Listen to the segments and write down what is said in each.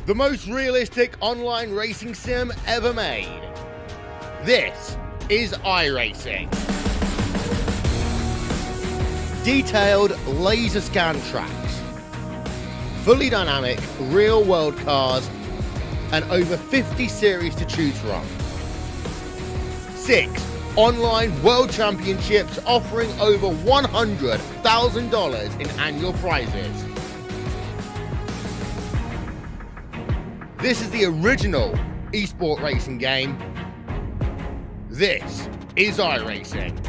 the most realistic online racing sim ever made. This is iRacing. Detailed laser scan tracks, fully dynamic real world cars, and over 50 series to choose from. 6 online world championships offering over $100,000 in annual prizes. This is the original esport racing game. This is iRacing.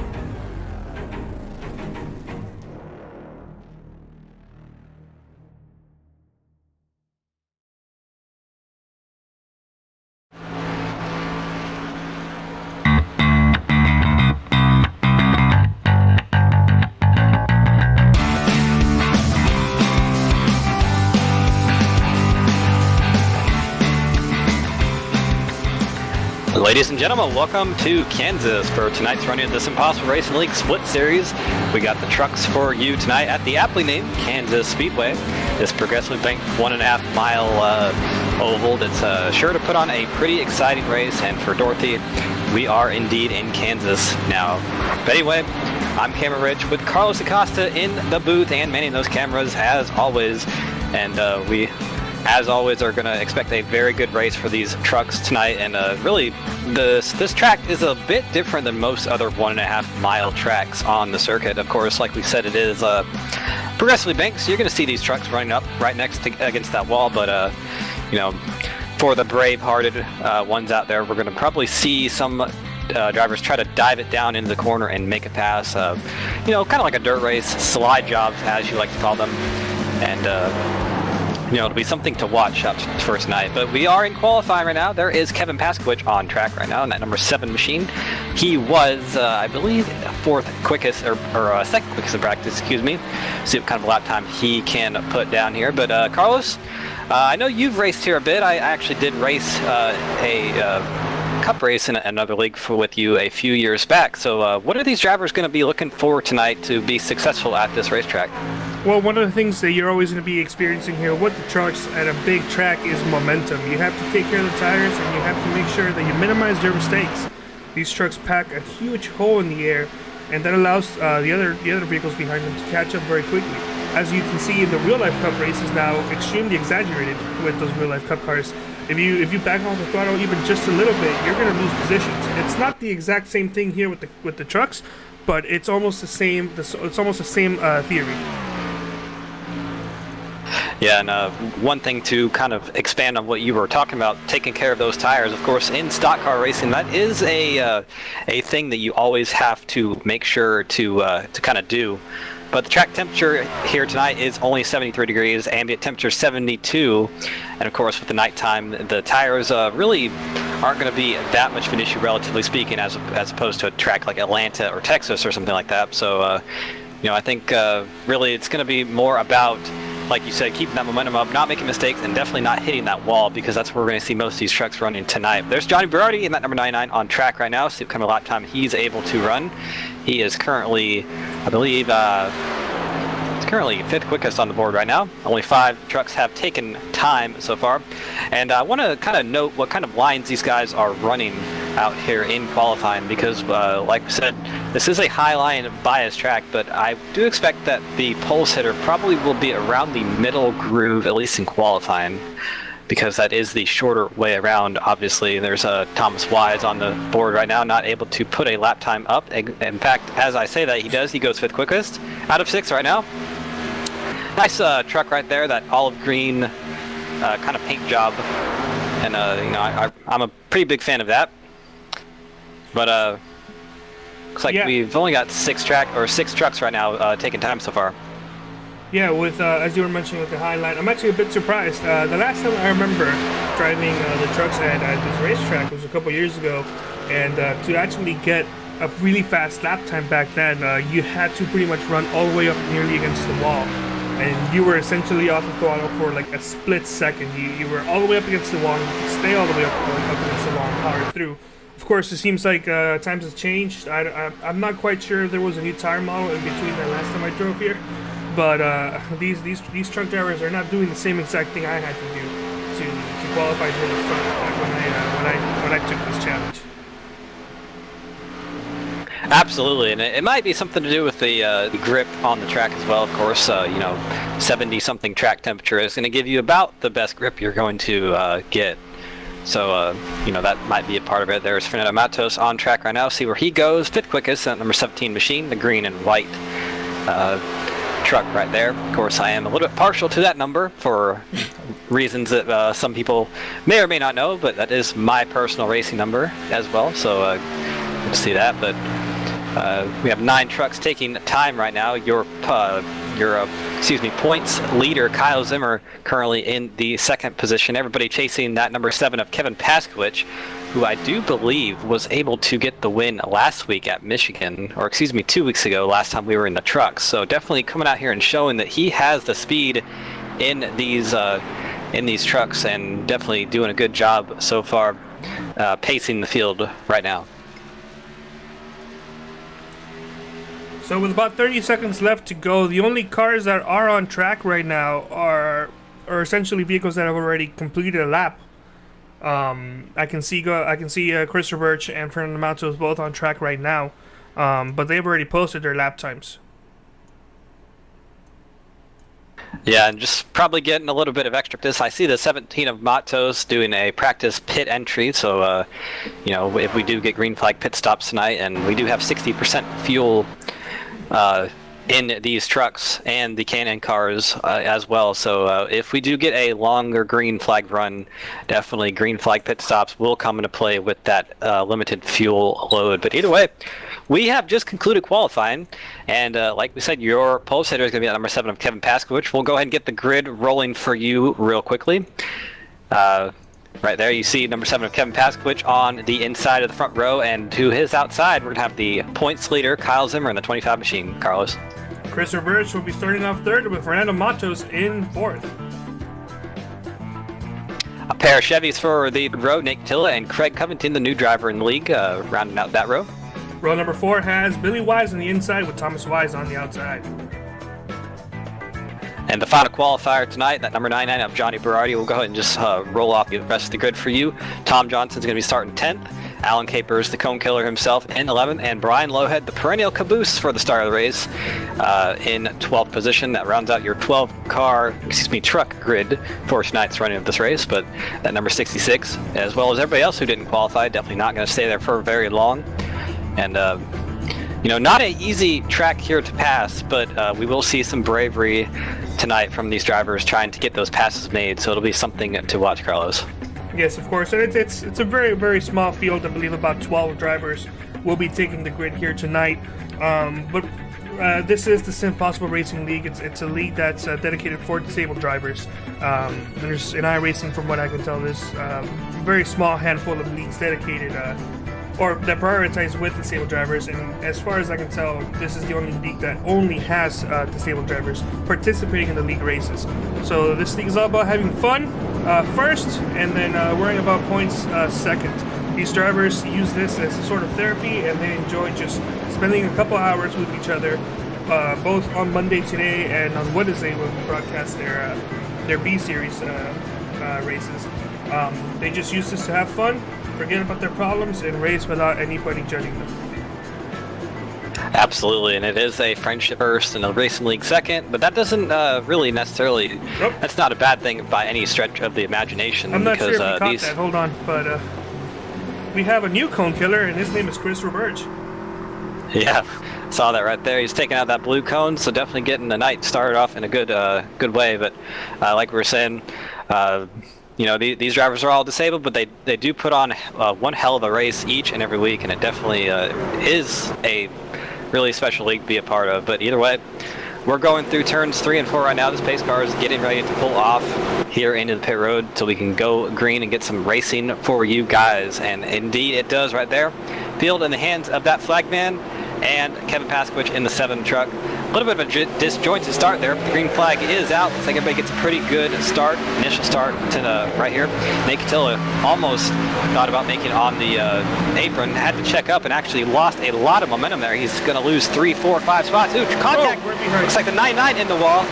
Ladies and gentlemen, welcome to Kansas for tonight's running of the SimPossible Racing League Split Series. We got the trucks for you tonight at the aptly named Kansas Speedway. This progressively banked 1.5 mile oval that's sure to put on a pretty exciting race. And for Dorothy, we are indeed in Kansas now. But anyway, I'm Cameron Rich with Carlos Acosta in the booth and manning those cameras as always. And we, as always, are going to expect a very good race for these trucks tonight. And really, this track is a bit different than most other 1.5 mile tracks on the circuit. Of course, like we said, it is progressively banked, so you're going to see these trucks running up right against that wall. But you know, for the brave-hearted ones out there, we're going to probably see some drivers try to dive it down into the corner and make a pass. You know, kind of like a dirt race, slide jobs, as you like to call them. And you know, it'll be something to watch up for tonight. But we are in qualifying right now. There is Kevin Paskowicz on track right now in that number 7 machine. He was, I believe, 4th quickest, or 2nd quickest in practice, excuse me. See what kind of lap time he can put down here. But Carlos, I know you've raced here a bit. I actually did race a cup race in another league with you a few years back. So what are these drivers going to be looking for tonight to be successful at this racetrack? Well, one of the things that you're always going to be experiencing here with the trucks at a big track is momentum. You have to take care of the tires, and you have to make sure that you minimize their mistakes. These trucks pack a huge hole in the air, and that allows the other vehicles behind them to catch up very quickly. As you can see, the real-life cup race is now extremely exaggerated with those real-life cup cars. If you back off the throttle even just a little bit, you're going to lose positions. It's not the exact same thing here with the trucks, but it's almost the same. It's almost the same theory. Yeah, and one thing to kind of expand on what you were talking about, taking care of those tires. Of course, in stock car racing, that is a thing that you always have to make sure to kind of do. But the track temperature here tonight is only 73 degrees, ambient temperature 72, and of course with the nighttime, the tires really aren't going to be that much of an issue, relatively speaking, as opposed to a track like Atlanta or Texas or something like that. So, you know, I think really it's going to be more about, like you said, keeping that momentum up, not making mistakes, and definitely not hitting that wall, because that's where we're going to see most of these trucks running tonight. There's Johnny Berardi in that number 99 on track right now. See what kind of lap time he's able to run. He is currently, I believe, he's currently 5th quickest on the board right now. Only 5 trucks have taken time so far. And I want to kind of note what kind of lines these guys are running out here in qualifying, because like I said, this is a high line bias track, but I do expect that the pulse hitter probably will be around the middle groove, at least in qualifying, because that is the shorter way around. Obviously, there's Thomas Wise on the board right now, not able to put a lap time up. In fact, as I say that, he does. He goes 5th quickest out of 6 right now. Nice truck right there, that olive green kind of paint job, and you know, I'm a pretty big fan of that. But looks like we've only got 6 trucks right now taking time so far. Yeah, with as you were mentioning with the highlight, I'm actually a bit surprised. The last time I remember driving the trucks at this racetrack was a couple years ago, and to actually get a really fast lap time back then, you had to pretty much run all the way up nearly against the wall, and you were essentially off the throttle for like a split second. You were all the way up against the wall, and you could stay all the way up against the wall and power through. Of course, it seems like times have changed. I'm not quite sure if there was a new tire model in between the last time I drove here, but these truck drivers are not doing the same exact thing I had to do. to qualify near the front when I took this challenge. Absolutely, and it might be something to do with the grip on the track as well. Of course, 70-something track temperature is going to give you about the best grip you're going to get. So, that might be a part of it. There's Fernando Matos on track right now. See where he goes. 5th quickest at number 17 machine, the green and white truck right there. Of course, I am a little bit partial to that number for reasons that some people may or may not know, but that is my personal racing number as well. So, let's see that. But we have 9 trucks taking time right now. Your points leader Kyle Zimmer currently in the 2nd position. Everybody chasing that number 7 of Kevin Paskowicz, who I do believe was able to get the win last week at Michigan, or 2 weeks ago, last time we were in the trucks. So definitely coming out here and showing that he has the speed in these trucks, and definitely doing a good job so far pacing the field right now. So with about 30 seconds left to go, the only cars that are on track right now are essentially vehicles that have already completed a lap. I can see Christopher Birch and Fernando Matos both on track right now, but they've already posted their lap times. Yeah, and just probably getting a little bit of extra practice. I see the 17 of Matos doing a practice pit entry, so if we do get green flag pit stops tonight, and we do have 60% fuel in these trucks and the Can-Am cars as well. So if we do get a longer green flag run, definitely green flag pit stops will come into play with that limited fuel load. But either way, we have just concluded qualifying, and like we said, your pole sitter is going to be at number 7 of Kevin Paskowicz. We'll go ahead and get the grid rolling for you real quickly. Right there, you see number 7 of Kevin Paskowicz on the inside of the front row, and to his outside, we're going to have the points leader, Kyle Zimmer, in the 25 machine. Carlos. Christopher Birch will be starting off 3rd with Fernando Matos in 4th. A pair of Chevys for the row, Nate Tilla and Craig Covington, the new driver in the league, rounding out that row. Row number 4 has Billy Wise on the inside with Thomas Wise on the outside. And the final qualifier tonight, that number 99 of Johnny Berardi, will go ahead and just roll off the rest of the grid for you. Tom Johnson's going to be starting 10th. Alan Capers, the cone killer himself, in 11th. And Brian Lowhead, the perennial caboose for the start of the race, in 12th position. That rounds out your truck grid for tonight's running of this race. But that number 66, as well as everybody else who didn't qualify, definitely not going to stay there for very long. And not an easy track here to pass, but we will see some bravery tonight from these drivers trying to get those passes made, so it'll be something to watch, Carlos. Yes, of course, and it's a very, very small field. I believe about 12 drivers will be taking the grid here tonight. But this is the SimPossible Racing League. It's a league that's dedicated for disabled drivers. There's in iRacing, from what I can tell, there's a very small handful of leagues dedicated or that prioritize with disabled drivers, and as far as I can tell, this is the only league that only has disabled drivers participating in the league races. So this league is all about having fun first, and then worrying about points second. These drivers use this as a sort of therapy, and they enjoy just spending a couple hours with each other, both on Monday today and on Wednesday when we broadcast their B Series races. They just use this to have fun, forget about their problems, and race without anybody judging them. Absolutely, and it is a friendship first and a racing league second, but that doesn't really necessarily, that's not a bad thing by any stretch of the imagination. I'm not sure if you caught that, hold on, but we have a new cone killer, and his name is Christopher Birch. Yeah, saw that right there. He's taking out that blue cone, so definitely getting the night started off in a good way, but like we were saying, these drivers are all disabled, but they do put on one hell of a race each and every week, and it definitely is a really special league to be a part of. But either way, we're going through turns 3 and 4 right now. This pace car is getting ready to pull off here into the pit road so we can go green and get some racing for you guys. And indeed it does right there. Field in the hands of that flagman and Kevin Paskowicz in the 7 truck. A little bit of a disjointed start there. The green flag is out. Looks like everybody gets a pretty good start, initial start to right here. Nate Catilla almost thought about making it on the apron, had to check up and actually lost a lot of momentum there. He's going to lose 3, 4, 5 spots. Ooh, contact. Looks like the 99 in the wall.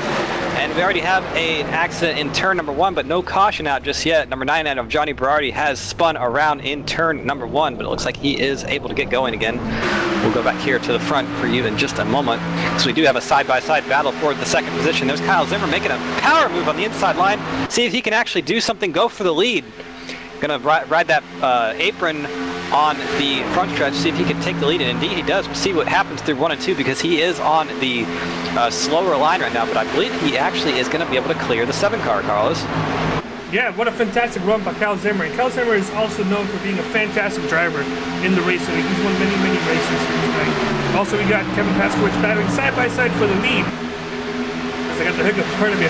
And we already have an accident in turn number 1, but no caution out just yet. Number 99 of Johnny Berardi has spun around in turn number 1, but it looks like he is able to get going again. We'll go back here to the front for you in just a moment. So we do have a side-by-side battle for the second position. There's Kyle Zimmer making a power move on the inside line. See if he can actually do something, go for the lead. Gonna ride that apron on the front stretch, see if he can take the lead, and indeed he does. We'll see what happens through 1 and 2 because he is on the slower line right now, but I believe he actually is going to be able to clear the 7 car, Carlos. Yeah, what a fantastic run by Kyle Zimmer. And Kyle Zimmer is also known for being a fantastic driver in the race. So he's won many, many races here tonight. Also, we got Kevin Paskowicz battling side by side for the lead. As I got the hiccup in front of me.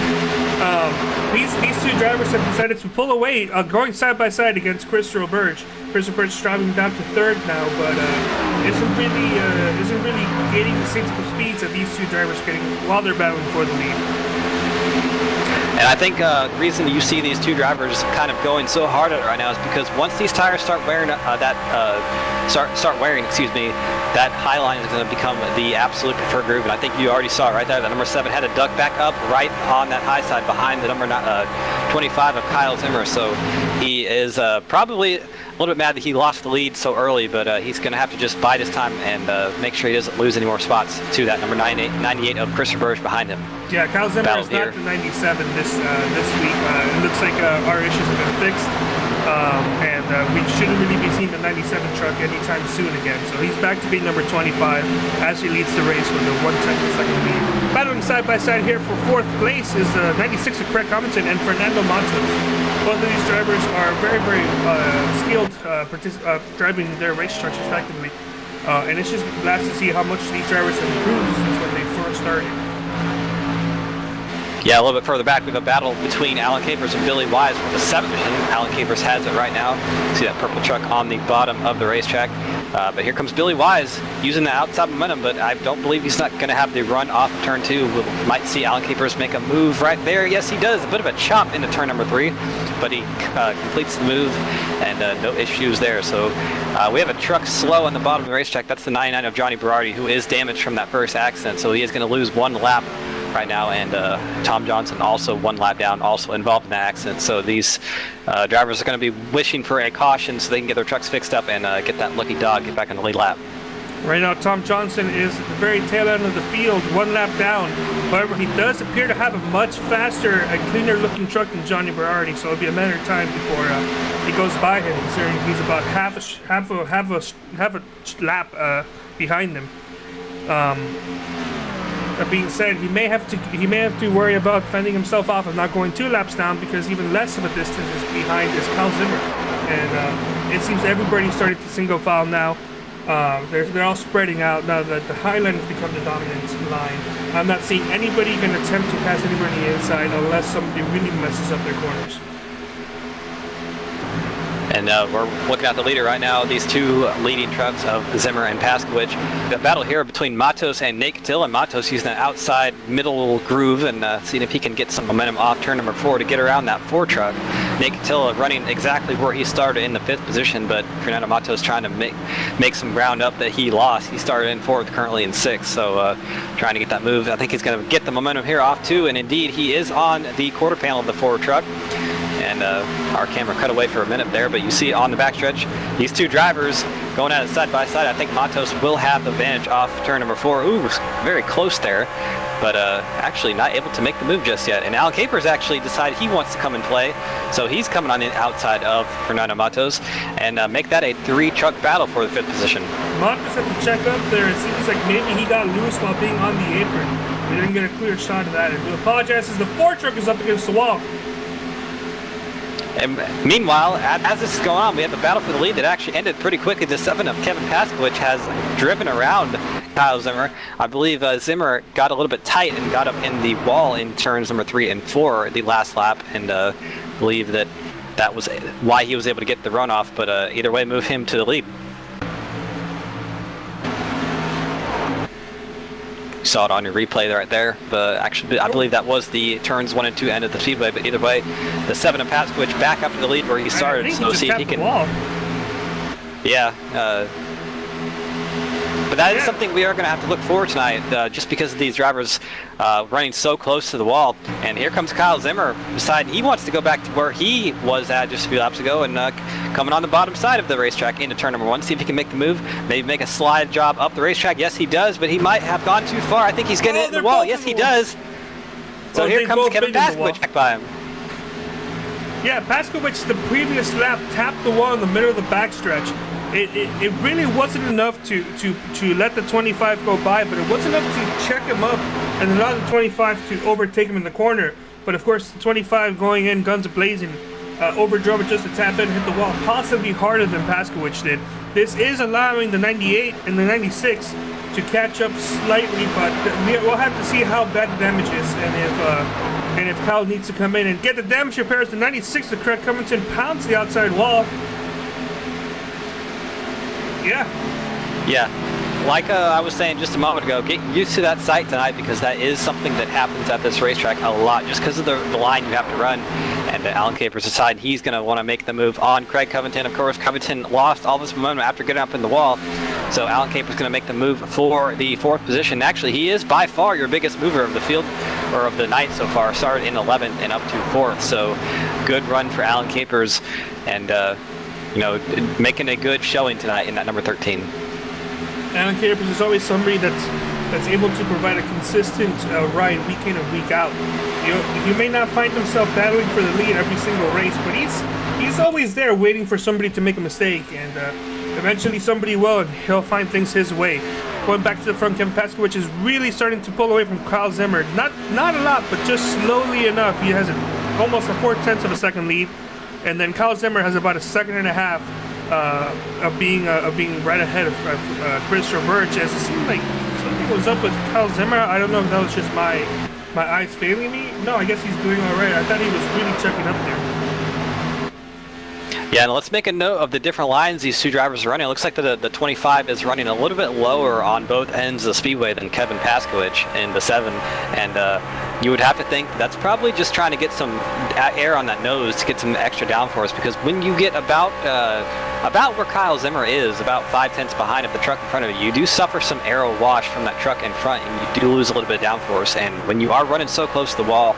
These two drivers have decided to pull away, going side by side against Christopher Burge. Christopher Burge driving down to 3rd now, but isn't really getting the same speeds that these two drivers are getting while they're battling for the lead. And I think the reason you see these two drivers kind of going so hard at it right now is because once these tires start wearing start wearing, that high line is going to become the absolute preferred groove. And I think you already saw it right there. The number 7 had to duck back up right on that high side behind the number 25 of Kyle Zimmer. So he is probably a little bit mad that he lost the lead so early, but he's going to have to just bide his time and make sure he doesn't lose any more spots to that number 98 of Christopher Burge behind him. Yeah, Kyle Zimmer is not the 97 this week. It looks like our issues have been fixed, and we shouldn't really be seeing the 97 truck anytime soon again. So he's back to being number 25 as he leads the race with a 1/10 second lead. Battling side by side here for 4th place is 96 of Craig Compton and Fernando Matos. Both of these drivers are very, very skilled driving their race trucks respectively, and it's just nice to see how much these drivers have improved since when they first started. Yeah, a little bit further back, we have a battle between Alan Capers and Billy Wise for the 7th position. Alan Capers has it right now. See that purple truck on the bottom of the racetrack. But here comes Billy Wise using the outside momentum, but I don't believe he's not going to have the run off of turn 2. We might see Alan Capers make a move right there. Yes, he does. A bit of a chop into turn number 3, but he completes the move and no issues there. So we have a truck slow on the bottom of the racetrack. That's the 99 of Johnny Berardi, who is damaged from that first accident. So he is going to lose 1 lap right now, and Tom Johnson also 1 lap down, also involved in the accident. So these drivers are going to be wishing for a caution so they can get their trucks fixed up and get that lucky dog get back on the lead lap. Right now, Tom Johnson is at the very tail end of the field, 1 lap down. However, he does appear to have a much faster and cleaner looking truck than Johnny Berardi, so it'll be a matter of time before he goes by him, considering he's about half a lap behind him. That being said, he may have to worry about fending himself off and not going 2 laps down, because even less of a distance is behind is Kyle Zimmer, and it seems everybody's starting to single file now. They're all spreading out now that the high line has become the dominant line. I'm not seeing anybody even attempt to pass anybody on the inside unless somebody really messes up their corners. And we're looking at the leader right now. These two leading trucks of Zimmer and Paskowicz. The battle here between Matos and Nate Cattilla. Matos using an outside middle groove and seeing if he can get some momentum off turn number 4 to get around that 4 truck. Nate Cattilla running exactly where he started in the 5th position, but Fernando Matos trying to make some ground up that he lost. He started in 4th, currently in 6th, so trying to get that move. I think he's going to get the momentum here off too, and indeed he is on the quarter panel of the 4 truck. And our camera cut away for a minute there, but you see on the backstretch, these two drivers going at it side by side. I think Matos will have the advantage off turn number 4. Ooh, very close there, but actually not able to make the move just yet. And Alan Capers actually decided he wants to come and play, so he's coming on the outside of Fernando Matos and make that a 3-truck battle for the 5th position. Matos had to check up there. It seems like maybe he got loose while being on the apron. We didn't get a clear shot of that. And we apologize as the 4 truck is up against the wall. And meanwhile, as this is going on, we have a battle for the lead that actually ended pretty quickly. The 7 of Kevin Paskowicz has driven around Kyle Zimmer. I believe Zimmer got a little bit tight and got up in the wall in turns number 3 and 4 the last lap, and believe that was why he was able to get the runoff, but either way, move him to the lead. You saw it on your replay right there, but actually I believe that was the turns 1 and 2 end of the speedway, but either way, the 7 of Paskowicz back up to the lead where he started, so see if he can... Yeah, But that is something we are going to have to look for tonight, just because of these drivers running so close to the wall. And here comes Kyle Zimmer deciding he wants to go back to where he was at just a few laps ago, and coming on the bottom side of the racetrack into turn number 1. See if he can make the move, maybe make a slide job up the racetrack. Yes, he does, but he might have gone too far. I think he's getting it in the wall. Yes, he does. So here comes Kevin Paskowicz back by him. Yeah, Paskowicz, the previous lap, tapped the wall in the middle of the backstretch. It really wasn't enough to let the 25 go by, but it was enough to check him up and allow the 25 to overtake him in the corner. But of course, the 25 going in, guns blazing, overdrove it just to tap in and hit the wall, possibly harder than Paskowicz did. This is allowing the 98 and the 96 to catch up slightly, but we'll have to see how bad the damage is, and if Kyle needs to come in and get the damage repairs. The 96 to Craig Covington pounds the outside wall. Yeah. Like I was saying just a moment ago, get used to that sight tonight, because that is something that happens at this racetrack a lot, just because of the line you have to run. And Alan Capers decided he's going to want to make the move on Craig Covington. Of course, Covington lost all this momentum after getting up in the wall, so Alan Capers going to make the move for the 4th position. Actually, he is by far your biggest mover of the field, or of the night so far. Started in 11th and up to 4th, so good run for Alan Capers, and making a good showing tonight in that number 13. Alan Capers is always somebody that's able to provide a consistent ride week in and week out. He may not find himself battling for the lead every single race, but he's always there waiting for somebody to make a mistake, and eventually somebody will, and he'll find things his way. Going back to the front, Kevin Paskowicz is really starting to pull away from Kyle Zimmer. Not a lot, but just slowly enough. He has almost a 4/10 of a second lead, and then Kyle Zimmer has about a second and a half of being right ahead of Chris Roberge. As it seemed like something was up with Kyle Zimmer. I don't know if that was just my eyes failing me. No, I guess he's doing all right. I thought he was really checking up there. Yeah, and let's make a note of the different lines these two drivers are running. It looks like the 25 is running a little bit lower on both ends of the speedway than Kevin Paskowicz in the 7, and you would have to think that's probably just trying to get some air on that nose to get some extra downforce, because when you get about where Kyle Zimmer is, about 5/10 behind of the truck in front of you, you do suffer some aero wash from that truck in front, and you do lose a little bit of downforce. And when you are running so close to the wall,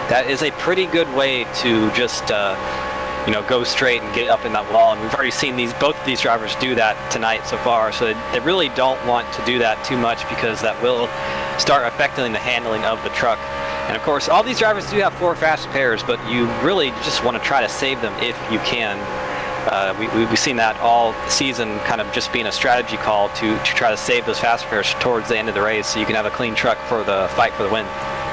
that is a pretty good way to just go straight and get up in that wall. And we've already seen both of these drivers do that tonight so far, so they really don't want to do that too much, because that will start affecting the handling of the truck. And of course, all these drivers do have 4 fast repairs, but you really just want to try to save them if you can. We've seen that all season, kind of just being a strategy call to try to save those fast repairs towards the end of the race, so you can have a clean truck for the fight for the win.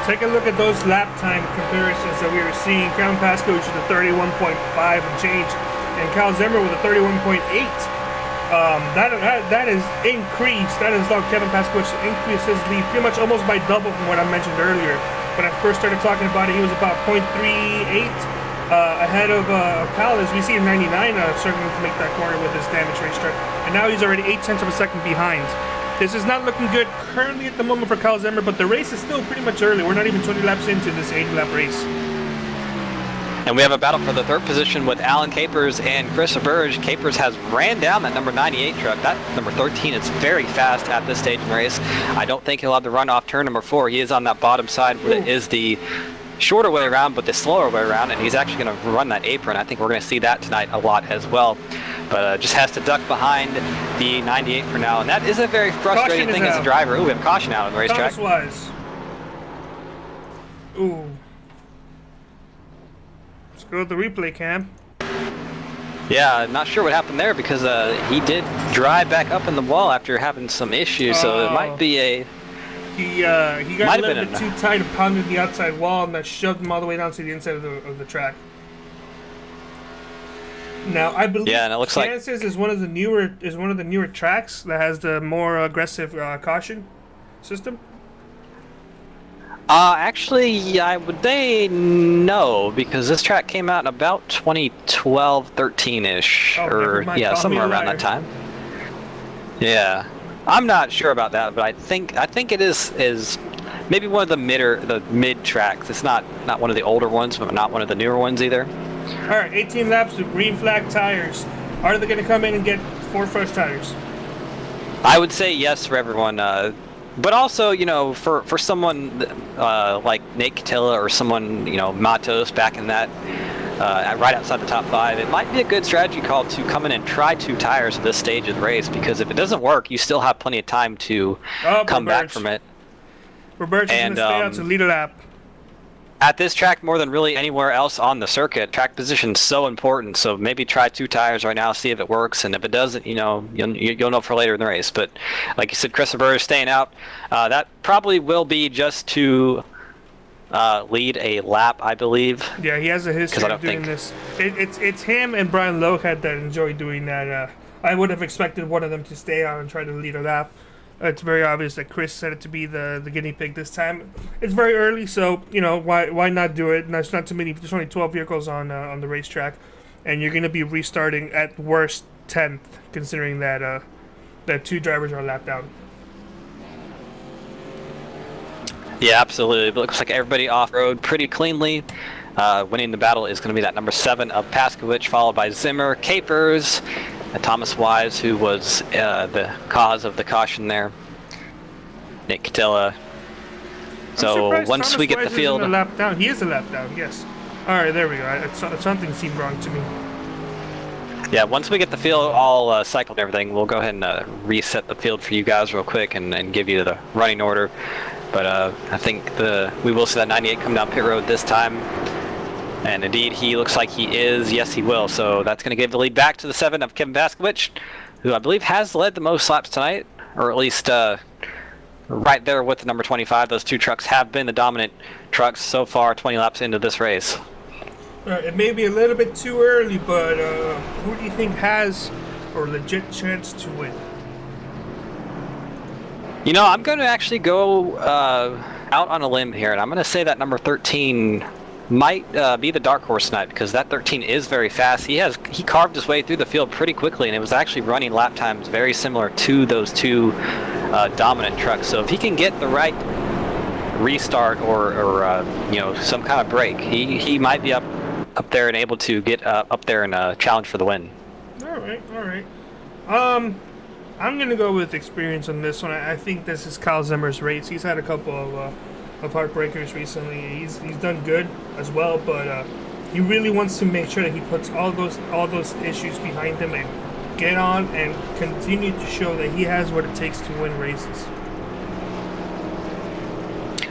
Take a look at those lap time comparisons that we were seeing. Kevin Paskowicz with a 31.5 and change, and Kyle Zimmer with a 31.8. That is increased. That is allowed Kevin Paskowicz to increase his lead pretty much almost by double from what I mentioned earlier. When I first started talking about it, he was about 0.38 ahead of Kyle, as we see in 99 struggling to make that corner with his damaged racetrack, and now he's already 0.8 of a second behind. This is not looking good currently at the moment for Kyle Zimmer, but the race is still pretty much early. We're not even 20 laps into this 80-lap race. And we have a battle for the 3rd position with Alan Capers and Chris Roberge. Capers has ran down that number 98 truck. That number 13 is very fast at this stage in the race. I don't think he'll have to run off turn number 4. He is on that bottom side, where it is the shorter way around, but the slower way around, and he's actually going to run that apron. I think we're going to see that tonight a lot as well. But just has to duck behind the 98 for now, and that is a very frustrating thing as a driver. Ooh, we have caution out on the racetrack. Thomas-wise. Ooh. Let's go to the replay cam. Yeah, not sure what happened there, because he did drive back up in the wall after having some issues, so it might be a... He got a little bit too tight and pounded the outside wall, and that shoved him all the way down to the inside of the track. Now, I believe and it looks Kansas is one of the newer tracks that has the more aggressive caution system. Actually, I would say no, because this track came out in about 2012, 13-ish, somewhere around that time. Yeah, I'm not sure about that, but I think it is maybe one of the mid tracks. It's not one of the older ones, but not one of the newer ones either. All right, 18 laps with green flag tires. Are they going to come in and get 4 fresh tires? I would say yes for everyone, but also, you know, for someone like Nate Catilla or someone, you know, Matos back in that, right outside the top 5, it might be a good strategy call to come in and try 2 tires at this stage of the race, because if it doesn't work, you still have plenty of time to come back from it. Robert's going to stay out to lead a lap. At this track, more than really anywhere else on the circuit, track position is so important. So maybe try 2 tires right now, see if it works, and if it doesn't, you know, you'll know for later in the race. But like you said, Christopher is staying out. That probably will be just to lead a lap, I believe. Yeah, he has a history of doing this. It's him and Brian Lohat that enjoy doing that. I would have expected one of them to stay out and try to lead a lap. It's very obvious that Chris set it to be the guinea pig this time. It's very early, so you know why not do it? There's not too many. There's only 12 vehicles on the racetrack, and you're going to be restarting at worst 10th, considering that that 2 drivers are lapped down. Yeah, absolutely. It looks like everybody off-road pretty cleanly. Winning the battle is going to be that number 7 of Paskowicz, followed by Zimmer, Capers, and Thomas Wise, who was the cause of the caution there. Nick Catilla. So once Thomas we get Wise the field, isn't a lap down. He is a lap down. Yes. All right, there we go. Something seemed wrong to me. yeah, once we get the field all cycled and everything, we'll go ahead and reset the field for you guys real quick and give you the running order. But I think we will see that 98 come down pit road this time. And indeed, he looks like he is. Yes, he will. So that's going to give the lead back to the 7 of Kevin Paskowicz, who I believe has led the most laps tonight, or at least right there with the number 25. Those 2 trucks have been the dominant trucks so far, 20 laps into this race. It may be a little bit too early, but who do you think has a legit chance to win? You know, I'm going to actually go out on a limb here, and I'm going to say that number 13 might be the dark horse tonight, because that 13 is very fast. He carved his way through the field pretty quickly, and it was actually running lap times very similar to those 2 dominant trucks. So if he can get the right restart or you know, some kind of break, he might be up there and able to get up there and challenge for the win. All right. I'm gonna go with experience on this one. I think this is Kyle Zimmer's race. He's had a couple of heartbreakers recently. He's done good as well, but he really wants to make sure that he puts all those issues behind him and get on and continue to show that he has what it takes to win races.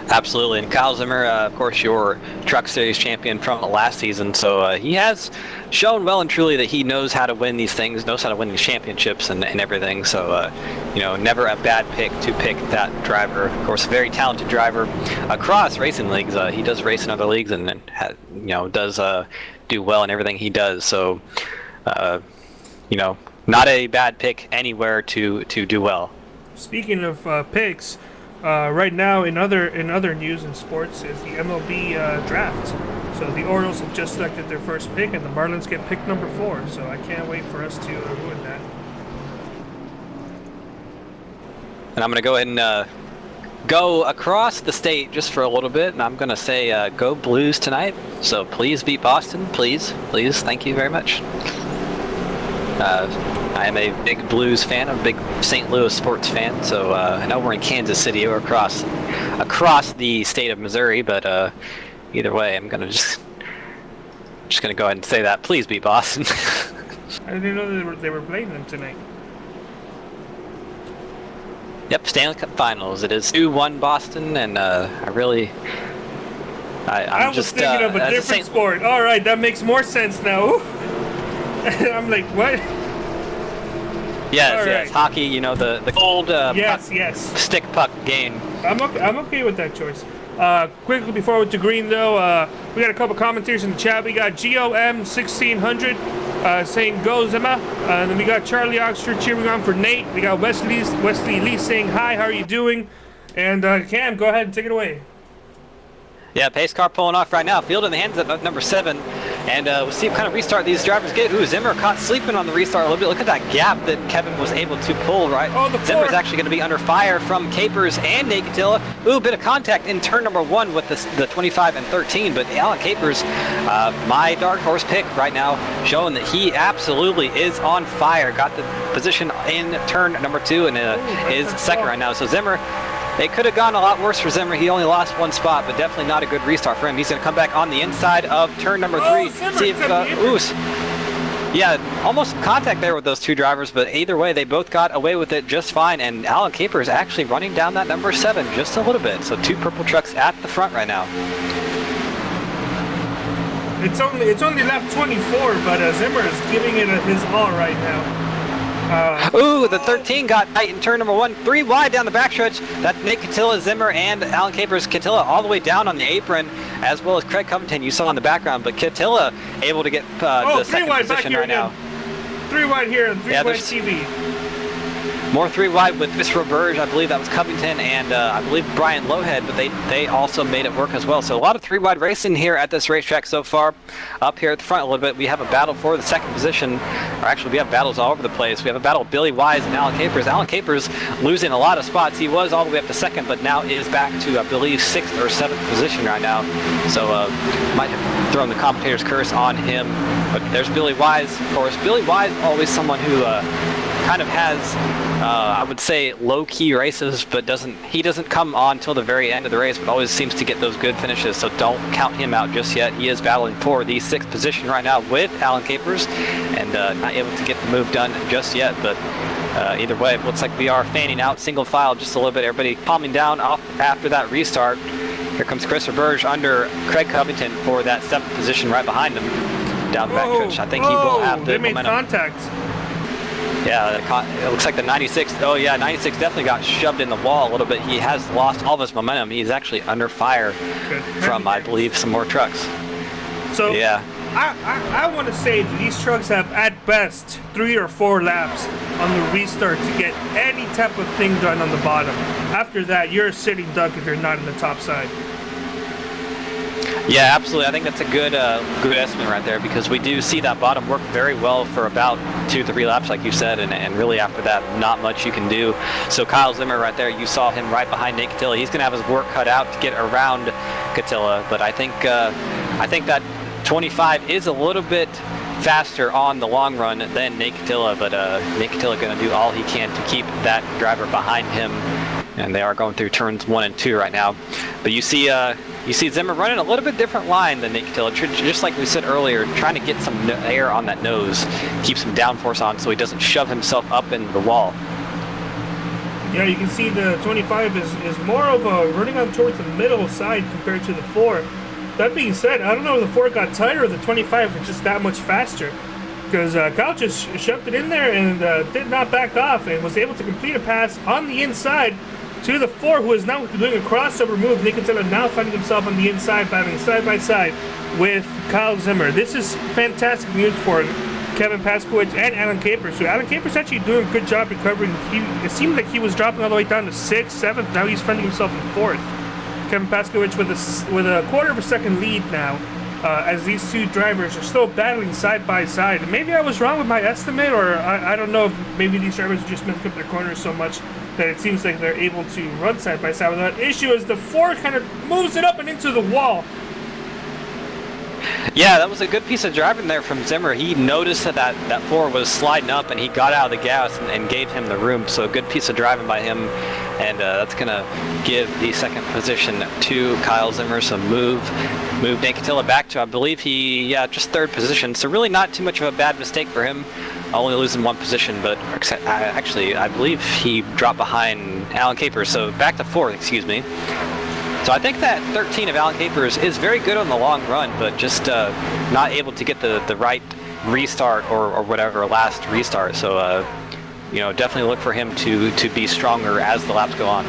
Absolutely, and Kyle Zimmer, of course, your Truck Series champion from last season, so he has shown well and truly that he knows how to win these things, knows how to win these championships and everything, so, you know, never a bad pick to pick that driver. Of course, a very talented driver across racing leagues. He does race in other leagues and you know, does do well in everything he does, so, you know, not a bad pick anywhere to do well. Speaking of picks, right now in other news and sports is the MLB draft. So the Orioles have just selected their first pick, and the Marlins get pick number 4. So I can't wait for us to ruin that. And I'm going to go ahead and go across the state just for a little bit, and I'm going to say go Blues tonight. So please beat Boston, please. Thank you very much. I am a big Blues fan. I'm a big St. Louis sports fan. So I know we're in Kansas City or across the state of Missouri, but either way, I'm gonna just gonna go ahead and say that. Please beat Boston. I didn't know they were playing them tonight. Yep, Stanley Cup Finals. It is 2-1 Boston, and I was just thinking of a different sport. All right, that makes more sense now. I'm like, what? Yes, right. Hockey. You know, the cold yes stick puck game. I'm okay with that choice. Quickly before we to green though, we got a couple commentators in the chat. We got GOM1600 saying go Zimmer, and then we got Charlie Oxford cheering on for Nate. We got Wesley Lee saying hi, how are you doing? And Cam, go ahead and take it away. Yeah, pace car pulling off right now. Field in the hands of number 7. And we'll see what kind of restart these drivers get. Ooh, Zimmer caught sleeping on the restart a little bit. Look at that gap that Kevin was able to pull, right? Oh, the Zimmer's four. actually going to be under fire from Capers and Nate Catilla. Ooh, bit of contact in turn number 1 with the 25 and 13, but Alan Capers, my dark horse pick right now, showing that he absolutely is on fire. Got the position in turn number 2 and is second right now. So Zimmer, it could have gone a lot worse for Zimmer. He only lost 1 spot, but definitely not a good restart for him. He's going to come back on the inside of turn number 3. See if, yeah, almost contact there with those 2 drivers, but either way, they both got away with it just fine. And Alan Caper is actually running down that number 7 just a little bit. So 2 purple trucks at the front right now. It's only lap 24, but Zimmer is giving it his all right now. Ooh, the 13 got tight in turn number 1. 3 wide down the backstretch. That's Nate Catilla, Zimmer, and Alan Capers. Catilla all the way down on the apron, as well as Craig Covington you saw in the background. But Catilla able to get the second position right now. 3 wide here and 3 wide TV. More 3 wide with Miss Roberge. I believe that was Covington and I believe Brian Lowhead, but they also made it work as well. So a lot of 3 wide racing here at this racetrack so far. Up here at the front a little bit, we have a battle for the second position. Or actually, we have battles all over the place. We have a battle of Billy Wise and Alan Capers. Alan Capers losing a lot of spots. He was all the way up to second, but now is back to, I believe, 6th or 7th position right now. So might have thrown the commentator's curse on him. But there's Billy Wise, of course. Billy Wise, always someone who kind of has, I would say, low-key races, but he doesn't come on till the very end of the race, but always seems to get those good finishes, so don't count him out just yet. He is battling for the 6th position right now with Alan Capers, and not able to get the move done just yet, but either way, it looks like we are fanning out single file just a little bit. Everybody calming down off after that restart. Here comes Chris Roberge under Craig Covington for that 7th position right behind him down the backstretch. I think he will have the momentum. They made contact. Yeah, it looks like the 96. Oh yeah, 96 definitely got shoved in the wall a little bit. He has lost all of his momentum. He's actually under fire from, I believe, some more trucks. So yeah, I want to say that these trucks have at best 3 or 4 laps on the restart to get any type of thing done on the bottom. After that, you're a sitting duck if you're not in the top side. Yeah, absolutely. I think that's a good estimate right there, because we do see that bottom work very well for about 2-3 laps, like you said, and really after that, not much you can do. So Kyle Zimmer right there, you saw him right behind Nate Catilla. He's going to have his work cut out to get around Catilla, but I think that 25 is a little bit faster on the long run than Nate Catilla, but Nate Catilla going to do all he can to keep that driver behind him, and they are going through turns 1 and 2 right now. But you see Zimmer running a little bit different line than Nate Catilla, just like we said earlier, trying to get some air on that nose, keep some downforce on so he doesn't shove himself up into the wall. Yeah, you can see the 25 is more of a running on towards the middle side compared to the 4. That being said, I don't know if the 4 got tighter or the 25 was just that much faster, because Kyle just shoved it in there and did not back off and was able to complete a pass on the inside to the 4, who is now doing a crossover move. Nate Catilla now finding himself on the inside, battling side by side with Kyle Zimmer. This is fantastic news for Kevin Paskowitz and Alan Capers. So Alan Capers actually doing a good job recovering. It seemed like he was dropping all the way down to 6th, 7th. Now he's finding himself in 4th. Kevin Paskowitz with a quarter of a second lead now, as these 2 drivers are still battling side by side. Maybe I was wrong with my estimate, or I don't know if maybe these drivers just make up their corners so much that it seems like they're able to run side by side without issue, as the 4 kind of moves it up and into the wall. Yeah, that was a good piece of driving there from Zimmer. He noticed that 4 was sliding up, and he got out of the gas and gave him the room. So a good piece of driving by him, and that's going to give the 2nd position to Kyle Zimmer. So move Nate Catilla back to, I believe just 3rd position. So really not too much of a bad mistake for him, only losing 1 position. But actually, I believe he dropped behind Alan Capers. So back to 4th, excuse me. So I think that 13 of Alan Capers is very good on the long run, but just not able to get the right restart or whatever, last restart. So, definitely look for him to be stronger as the laps go on.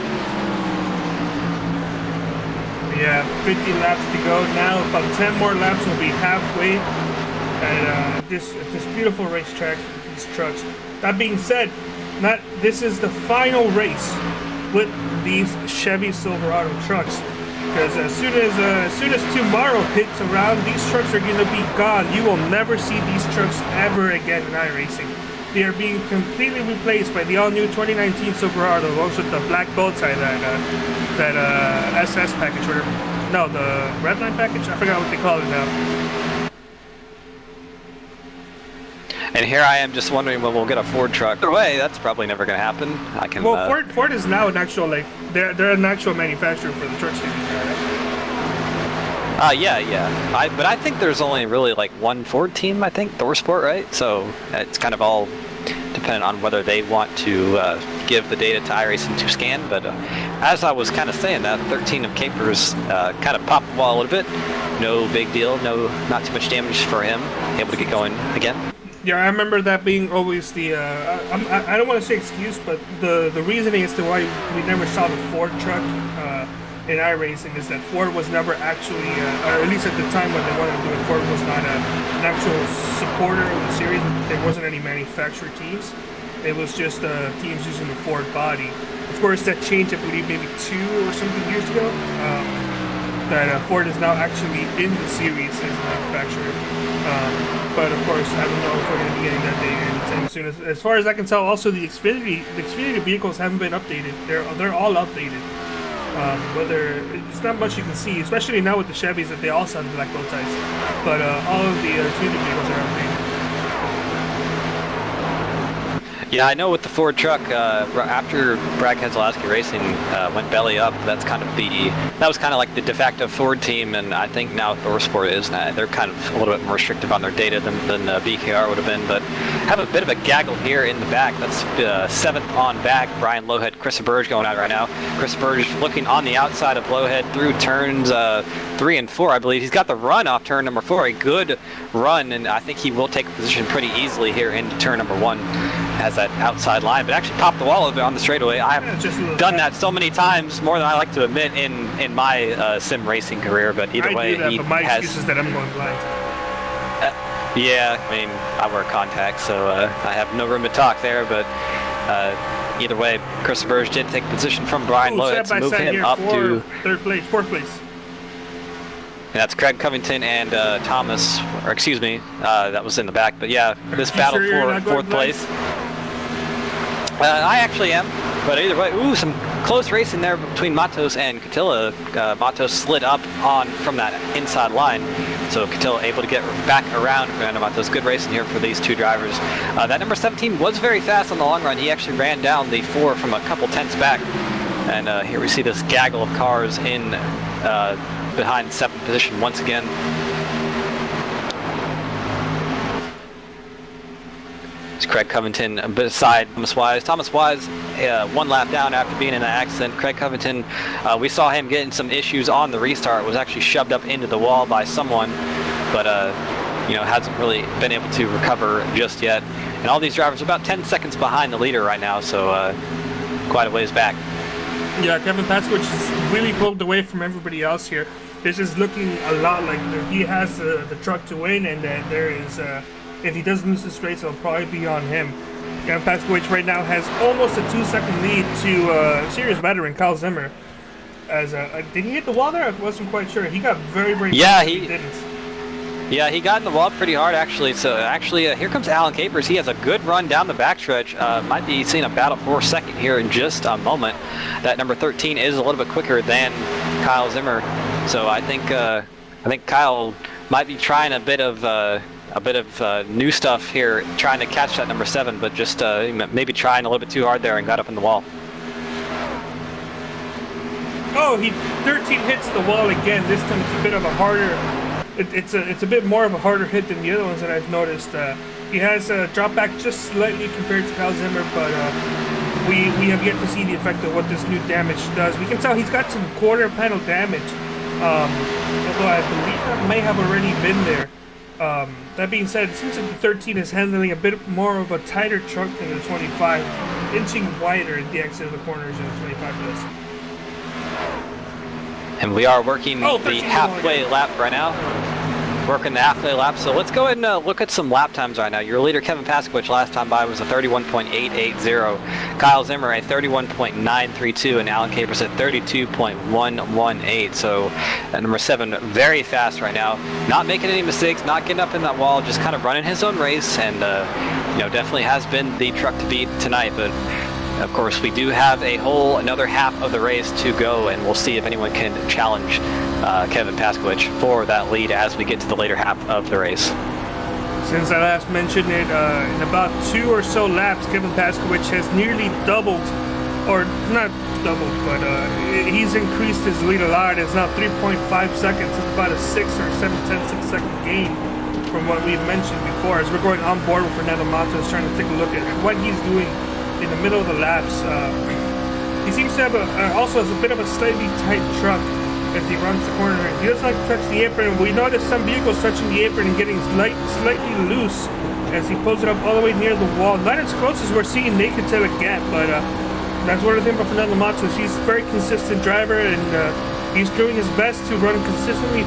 Yeah, 50 laps to go now. About 10 more laps will be halfway at this beautiful racetrack with these trucks. That being said, this is the final race with these Chevy Silverado trucks. Because as soon as tomorrow hits around, these trucks are going to be gone. You will never see these trucks ever again in iRacing. They are being completely replaced by the all-new 2019 Silverado, along with the black bow tie, that SS package, or no, the Redline package. I forgot what they call it now. And here I am just wondering when we'll get a Ford truck. Either way, that's probably never going to happen. I can. Well, Ford is now an actual, like, they're an actual manufacturer for the truck series. Yeah. But I think there's only really like one Ford team, I think, ThorSport, right? So it's kind of all dependent on whether they want to give the data to iRacing to scan. But as I was kind of saying, that 13 of Capers kind of popped the wall a little bit. No big deal, not too much damage for him. Able to get going again. Yeah, I remember that being always the, I don't want to say excuse, but the reasoning as to why we never saw the Ford truck in iRacing is that Ford was never actually, or at least at the time when they wanted to do it, Ford was not an actual supporter of the series. There wasn't any manufacturer teams. It was just teams using the Ford body. Of course, that changed, I believe, maybe 2 or something years ago. That Ford is now actually in the series as a manufacturer. But of course, I don't know if we're going to be getting that data anytime soon. As far as I can tell, also the Xfinity vehicles haven't been updated. They're all updated. Whether it's not much you can see, especially now with the Chevys that they also have black bow ties. But all of the Xfinity vehicles are updated. Yeah, I know with the Ford truck, after Brad Keselowski Racing went belly up, that was kind of like the de facto Ford team, and I think now ThorSport is. They're kind of a little bit more restrictive on their data than BKR would have been, but have a bit of a gaggle here in the back. That's 7th on back. Brian Lowhead, Chris Burge going out right now. Chris Burge looking on the outside of Lowhead through turns 3 and 4, I believe. He's got the run off turn number 4, a good run, and I think he will take a position pretty easily here into turn number 1. Has that outside line, but actually popped the wall a bit on the straightaway. I've done that so many times, more than I like to admit in my sim racing career. But either way, but my excuse is that I'm going blind. Yeah, I mean, I wear contacts, so I have no room to talk there. But either way, Chris Burge did take position from Brian Lowhead to move him up to 4th place. And that's Craig Covington and Thomas, or excuse me, that was in the back. But yeah, this battle for 4th place. I actually am, but either way, some close racing there between Matos and Catilla. Matos slid up from that inside line, so Catilla able to get back around Fernando Matos. Good racing here for these two drivers. That number 17 was very fast on the long run. He actually ran down the 4 from a couple tenths back. And here we see this gaggle of cars in behind 7th position once again. It's Craig Covington beside Thomas Wise. Thomas Wise, 1 lap down after being in an accident. Craig Covington, we saw him getting some issues on the restart. Was actually shoved up into the wall by someone, but hasn't really been able to recover just yet. And all these drivers are about 10 seconds behind the leader right now, so quite a ways back. Yeah, Kevin Pasquich is really pulled away from everybody else here. This is looking a lot like he has the truck to win, and that there is. If he does lose this race, it'll probably be on him. Kevin Pasquich right now has almost a 2-second lead to serious veteran Kyle Zimmer. Did he hit the wall there? I wasn't quite sure. He got very close. He didn't. Yeah, he got in the wall pretty hard actually. So actually, here comes Alan Capers. He has a good run down the backstretch. Might be seeing a battle for 2nd here in just a moment. That number 13 is a little bit quicker than Kyle Zimmer. So I think Kyle might be trying a bit of new stuff here, trying to catch that number 7, but just maybe trying a little bit too hard there and got up in the wall. Oh, 13 hits the wall again. This time it's a bit of a harder. It's a bit more of a harder hit than the other ones that I've noticed. He has dropped back just slightly compared to Kyle Zimmer, but we have yet to see the effect of what this new damage does. We can tell he's got some quarter panel damage, although I believe that may have already been there. That being said, it seems like the 13 is handling a bit more of a tighter truck than the 25, inching wider at the exit of the corners than the 25 does. And we are working the halfway lap right now. working the halfway lap. So let's go ahead and look at some lap times right now. Your leader, Kevin Paskowicz, last time by was a 31.880. Kyle Zimmer, a 31.932, and Alan Capers at 32.118. So number 7, very fast right now. Not making any mistakes, not getting up in that wall, just kind of running his own race, and definitely has been the truck to beat tonight. But of course, we do have another half of the race to go, and we'll see if anyone can challenge Kevin Paskowicz for that lead as we get to the later half of the race. Since I last mentioned it, in about 2 or so laps, Kevin Paskowicz has nearly doubled, or not doubled, but he's increased his lead a lot. It's now 3.5 seconds. It's about a 6 or 7/10 gain from what we've mentioned before. As we're going on board with Fernando Matos, trying to take a look at what he's doing in the middle of the laps. He seems to have also has a bit of a slightly tight truck as he runs the corner. He doesn't like to touch the apron. We notice some vehicles touching the apron and getting slightly loose as he pulls it up all the way near the wall. Not as close as we're seeing naked tail a gap, but that's one of the things about Fernando Matos. He's a very consistent driver, and he's doing his best to run consistently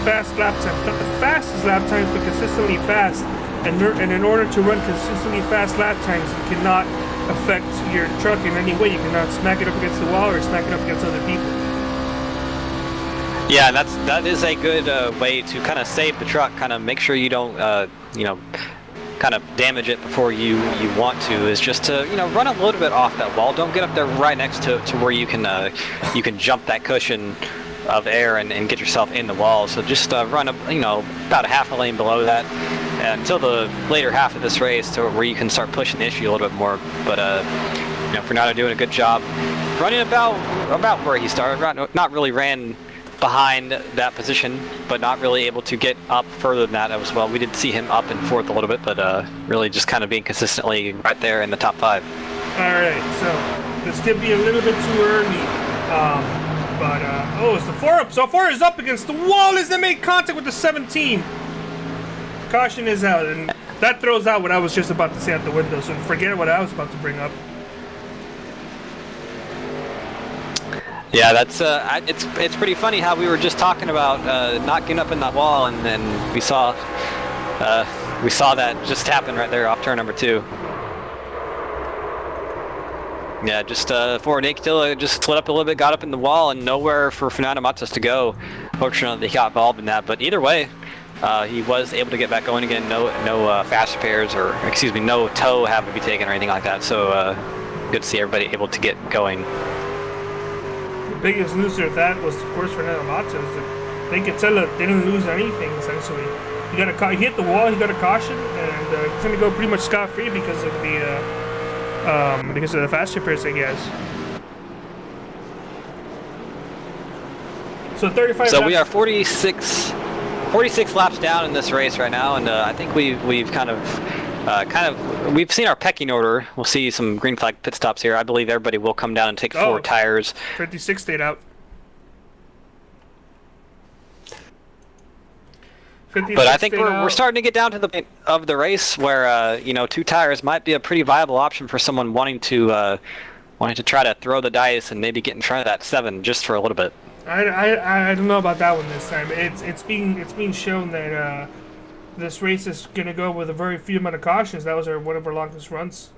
fast lap times. Not the fastest lap times, but consistently fast. And in order to run consistently fast lap times, you cannot affect your truck in any way. You cannot smack it up against the wall or smack it up against other people. Yeah, that is a good way to kind of save the truck, kind of make sure you don't, kind of damage it before you want to, is just to, run a little bit off that wall. Don't get up there right next to where you can jump that cushion of air and get yourself in the wall. So just run about a half a lane below that until the later half of this race, to where you can start pushing the issue a little bit more. But Fernando doing a good job running about where he started. Not really ran behind that position, but not really able to get up further than that as well. We did see him up and forth a little bit, but really just kind of being consistently right there in the top 5. Alright, so this could be a little bit too early. It's the 4 up. So 4 is up against the wall as they make contact with the 17. Caution is out, and that throws out what I was just about to say out the window, so forget what I was about to bring up. Yeah, that's it's pretty funny how we were just talking about not getting up in that wall, and then we saw that just happen right there off turn number 2. Yeah, just for Nick Tilla, just slid up a little bit, got up in the wall, and nowhere for Fernando Matos to go. Fortunately, he got involved in that, but either way, he was able to get back going again. No fast repairs, or no tow having to be taken or anything like that. So good to see everybody able to get going. The biggest loser of that was, of course, Fernando Matos. They could tell that didn't lose anything essentially. He hit the wall, he got a caution, and he's going to go pretty much scot-free because of the fast repairs, I guess. So 35. So we are 46 laps down in this race right now, and I think we've we've seen our pecking order. We'll see some green flag pit stops here. I believe everybody will come down and take 4 tires. 56 stayed out. But I think we're starting to get down to the point of the race where 2 tires might be a pretty viable option for someone wanting to try to throw the dice and maybe get in front of that 7 just for a little bit. I don't know about that one this time. It's being shown that this race is gonna go with a very few amount of cautions. That was one of our longest runs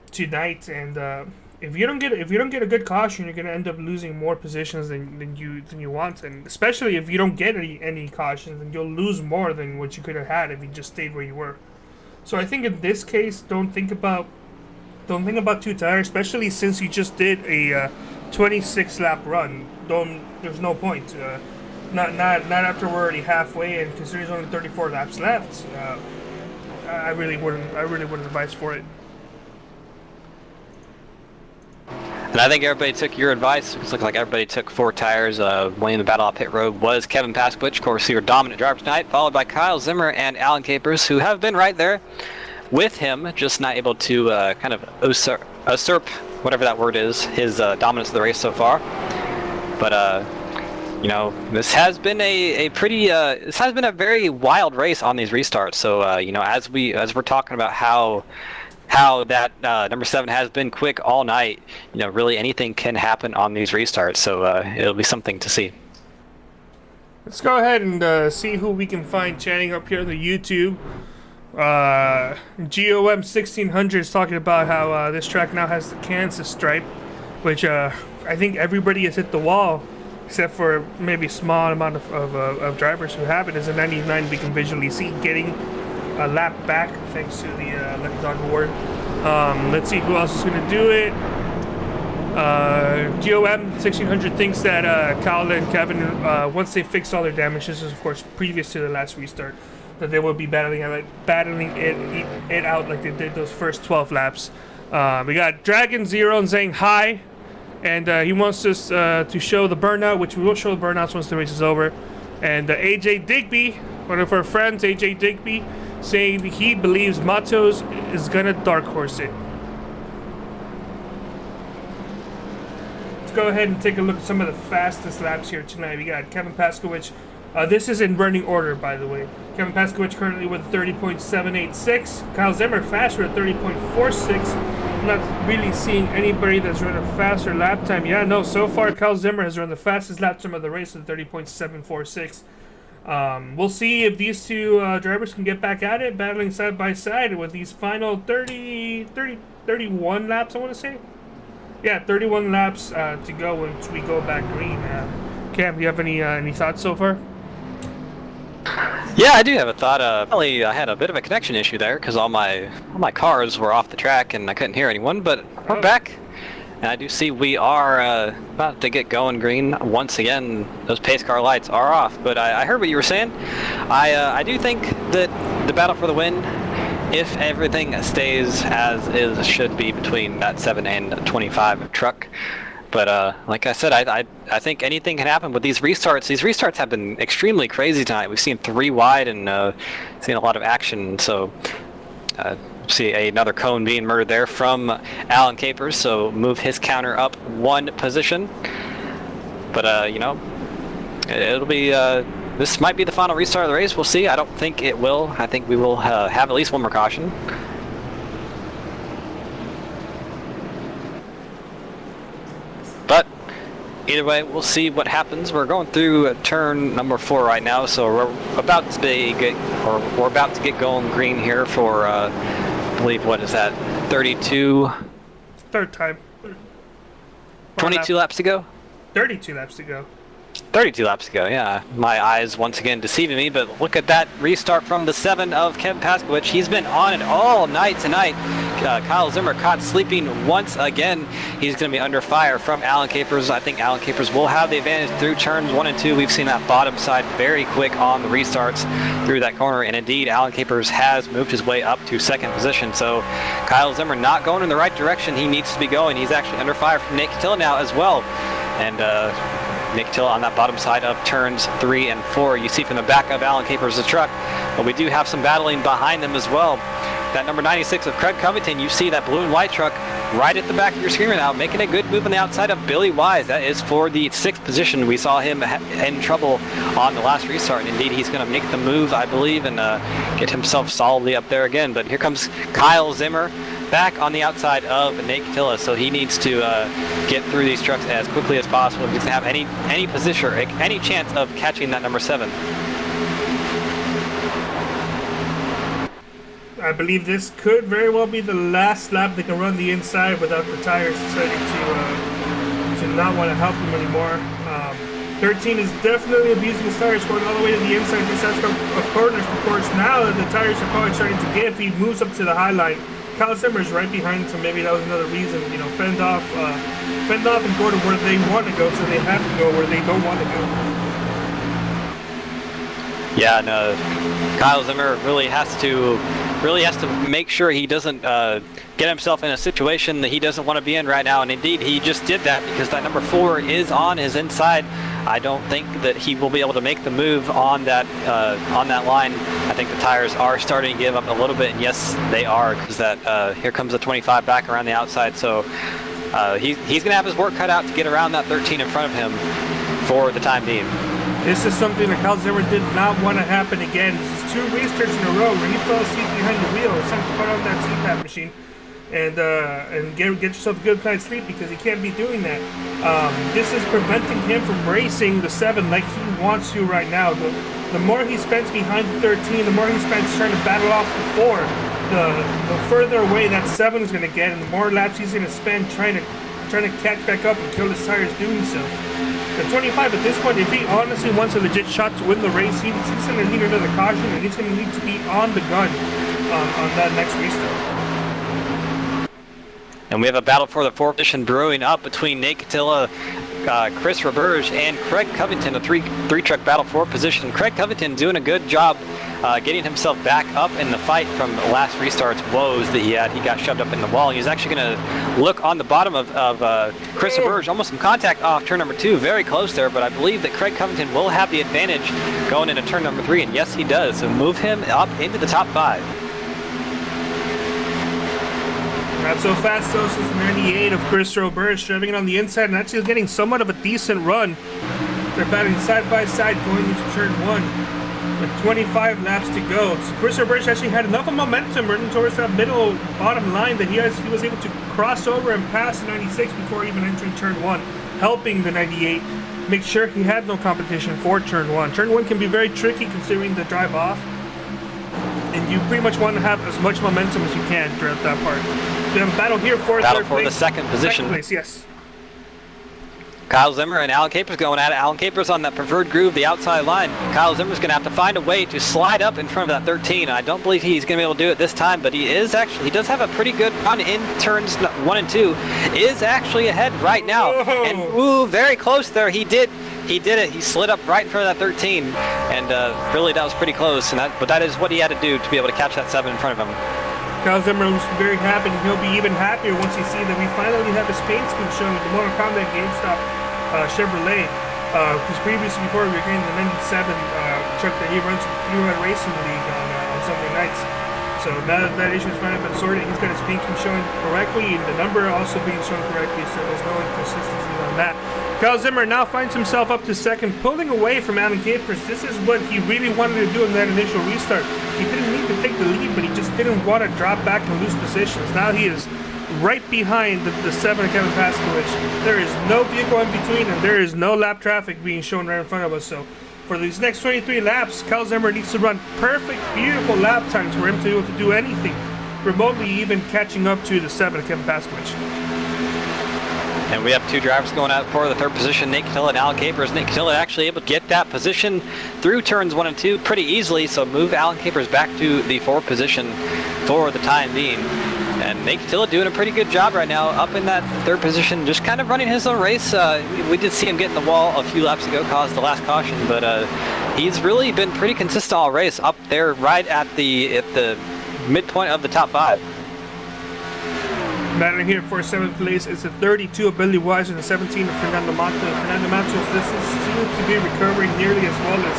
tonight, and if you don't get a good caution, you're gonna end up losing more positions than you want, and especially if you don't get any cautions, then you'll lose more than what you could have had if you just stayed where you were. So I think in this case, don't think about 2 tires, especially since you just did a 26 lap run. There's no point. Not after we're already halfway, and considering there's only 34 laps left. I really wouldn't advise for it. And I think everybody took your advice. It looks like everybody took 4 tires. Winning the battle off pit road was Kevin Paskowicz, of course, your dominant driver tonight, followed by Kyle Zimmer and Alan Capers, who have been right there with him, just not able to kind of usurp whatever that word is, his dominance of the race so far. But this has been a very wild race on these restarts. So as we're talking about how that number 7 has been quick all night, really anything can happen on these restarts. So it'll be something to see. Let's go ahead and see who we can find chatting up here on the YouTube. GOM 1600 is talking about how this track now has the Kansas stripe, which I think everybody has hit the wall, except for maybe a small amount of drivers who have it. As a 99 we can visually see getting a lap back thanks to the Lucky Dog Award. Let's see who else is going to do it. GOM 1600 thinks that Kyle and Kevin, once they fix all their damage, this is of course previous to the last restart, that they will be battling it out like they did those first 12 laps. We got Dragon Zero saying hi, and he wants us to show the burnout, which we will show the burnouts once the race is over. And AJ Digby, one of our friends, AJ Digby, saying he believes Matos is gonna dark horse it. Go ahead and take a look at some of the fastest laps here tonight. We got Kevin Paskowicz. This is in running order, by the way. Kevin Paskowicz currently with 30.786. Kyle Zimmer faster at 30.46. I'm not really seeing anybody that's run a faster lap time. Yeah, no, so far Kyle Zimmer has run the fastest lap time of the race at 30.746. We'll see if these two drivers can get back at it, battling side by side with these final 31 laps, I want to say. Yeah, 31 laps to go once we go back green. Cam, do you have any thoughts so far? Yeah, I do have a thought. Apparently, I had a bit of a connection issue there because all my cars were off the track and I couldn't hear anyone. But we're back, and I do see we are about to get going green once again. Those pace car lights are off. But I heard what you were saying. I do think that the battle for the win, if everything stays as is, should be between that 7 and 25 truck. But like I said, I think anything can happen with these restarts. These restarts have been extremely crazy tonight. We've seen 3 wide and seen a lot of action. So see another cone being murdered there from Alan Capers. So move his counter up 1 position. But you know, it'll be. This might be the final restart of the race. We'll see. I don't think it will. I think we will have at least 1 more caution. But either way, we'll see what happens. We're going through turn number 4 right now, so we're about to get going green here for I believe, what is that? 32. Third time. 22 laps to go. 32 laps to go. 32 laps ago, yeah. My eyes once again deceiving me, but look at that restart from the 7 of Kevin Paskowicz. He's been on it all night tonight. Kyle Zimmer caught sleeping once again. He's going to be under fire from Alan Capers. I think Alan Capers will have the advantage through turns 1 and 2. We've seen that bottom side very quick on the restarts through that corner, and indeed Alan Capers has moved his way up to 2nd position. So Kyle Zimmer not going in the right direction he needs to be going. He's actually under fire from Nate Catilla now as well. And Nick Till on that bottom side of turns 3 and 4. You see from the back of Alan Capers' truck, but we do have some battling behind them as well. That number 96 of Craig Covington, you see that blue and white truck right at the back of your screen right now, making a good move on the outside of Billy Wise. That is for the 6th position. We saw him in trouble on the last restart, and indeed he's going to make the move, I believe, and get himself solidly up there again. But here comes Kyle Zimmer back on the outside of Nate Catilla, so he needs to get through these trucks as quickly as possible if he's going to have any position or any chance of catching that number 7. I believe this could very well be the last lap they can run the inside without the tires deciding to not want to help them anymore. 13 is definitely abusing his tires, going all the way to the inside. This has of corners, of course. Now that the tires are probably starting to give, he moves up to the high line. Kyle Zimmer's right behind, so maybe that was another reason. You know, fend off and go to where they want to go, so they have to go where they don't want to go. Yeah, no, Kyle Zimmer really has to make sure he doesn't get himself in a situation that he doesn't want to be in right now, and indeed he just did that because that number 4 is on his inside. I don't think that he will be able to make the move on that line. I think the tires are starting to give up a little bit, and yes, they are, because that here comes the 25 back around the outside. So he's going to have his work cut out to get around that 13 in front of him for the time being. This is something that Kyle Zimmer did not want to happen again. This is 2 restarts in a row where he fell asleep behind the wheel. It's time to put on that CPAP machine. and get yourself a good night's sleep, because he can't be doing that. This is preventing him from racing the 7 like he wants to right now. The more he spends behind the 13, the more he spends trying to battle off the 4, the further away that 7 is going to get, and the more laps he's going to spend trying to catch back up and kill his tires doing so. The 25 at this point, if he honestly wants a legit shot to win the race, he's going to need another caution, and he's going to need to be on the gun on that next restart. And we have a battle for the 4th position brewing up between Nate Catilla, Chris Roberge, and Craig Covington, a three-truck battle for position. Craig Covington doing a good job getting himself back up in the fight from the last restart's woes that he had. He got shoved up in the wall. He's actually going to look on the bottom of Chris Roberge, almost some contact off turn number 2, very close there, but I believe that Craig Covington will have the advantage going into turn number 3, and yes, he does. So move him up into the top 5. Not so fast though, since 98 of Chris Roberge driving it on the inside and actually getting somewhat of a decent run. They're batting side by side going into turn 1 with 25 laps to go. So Chris Roberge actually had enough of momentum running towards that middle bottom line that he was able to cross over and pass the 96 before even entering turn 1, helping the 98 make sure he had no competition for turn 1. Turn 1 can be very tricky considering the drive off, and you pretty much want to have as much momentum as you can throughout that part. We have a battle here for third place. The second position. Second place, yes. Kyle Zimmer and Alan Capers going at it. Alan Capers on that preferred groove, the outside line. Kyle Zimmer's going to have to find a way to slide up in front of that 13. I don't believe he's going to be able to do it this time, but he does have a pretty good run in turns 1 and 2. Is actually ahead right now. Whoa. And ooh, very close there. He did it. He slid up right in front of that 13, and really that was pretty close. But that is what he had to do to be able to catch that 7 in front of him. Kyle Zimmer was very happy, and he'll be even happier once he sees that we finally have his paint scheme showing with the Mortal Kombat GameStop Chevrolet. Because previously, before we were getting the 97 truck that he runs with Freeride Racing League on Sunday nights. So now that that issue has finally been sorted, he's got his paint scheme showing correctly, and the number also being shown correctly, so there's no inconsistencies on that. Kyle Zimmer now finds himself up to second, pulling away from Alan Capers. This is what he really wanted to do in that initial restart. He didn't need to take the lead, but he just didn't want to drop back and lose positions. Now he is right behind the 7 of Kevin Pascowicz. There is no vehicle in between, and there is no lap traffic being shown right in front of us. So for these next 23 laps, Kyle Zimmer needs to run perfect, beautiful lap times for him to be able to do anything, remotely even catching up to the 7 of Kevin Pascowicz. And we have 2 drivers going out for the 3rd position, Nate Catilla and Alan Capers. Nate Catilla actually able to get that position through turns 1 and 2 pretty easily, so move Alan Capers back to the 4th position for the time being. And Nate Catilla doing a pretty good job right now, up in that 3rd position, just kind of running his own race. We did see him get in the wall a few laps ago, caused the last caution, but he's really been pretty consistent all race, up there right at the midpoint of the top 5. Battling here for 7th place is the 32 of Billy Wise and the 17 of Fernando Matos. Fernando Matos, this seems to be recovering nearly as well as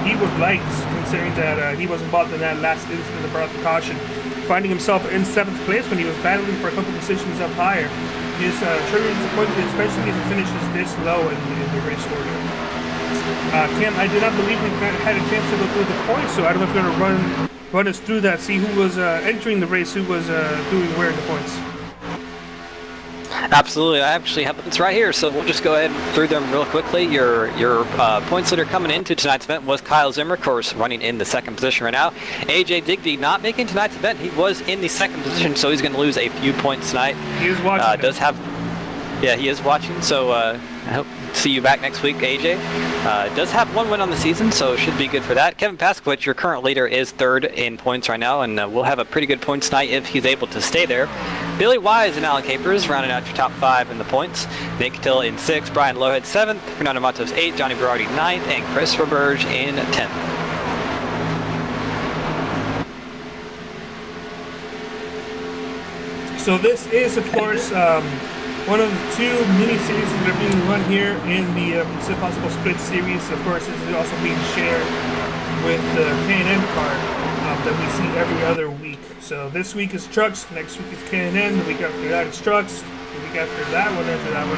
he would like, considering that he was involved in that last incident that brought the caution. Finding himself in 7th place when he was battling for a couple positions up higher. He is truly disappointed, especially if he finishes this low in the race order. Kim, I do not believe we had a chance to go through the points, so I don't know if you're going to run us through that, see who was entering the race, who was doing where in the points. Absolutely, I actually have it's right here, so we'll just go ahead through them real quickly. Your points leader coming into tonight's event was Kyle Zimmer, of course, running in the 2nd position right now. AJ Digby not making tonight's event. He was in the 2nd position, so he's going to lose a few points tonight. He is watching. He is watching. So I hope to see you back next week, AJ. Does have 1 win on the season, so it should be good for that. Kevin Pascowicz, your current leader, is 3rd in points right now, and we'll have a pretty good points night if he's able to stay there. Billy Wise and Alan Capers rounding out your top 5 in the points. Nate Catilla in 6th, Brian Lowhead 7th, Fernando Matos 8th, Johnny Berardi 9th, and Chris Roberge in 10th. So this is, of course, one of the 2 mini-series that are being run here in the SimPossible Split Series. Of course, this is also being shared with the K&N card that we see every other week. So this week is trucks, next week is K&N, the week after that is trucks, the week after that one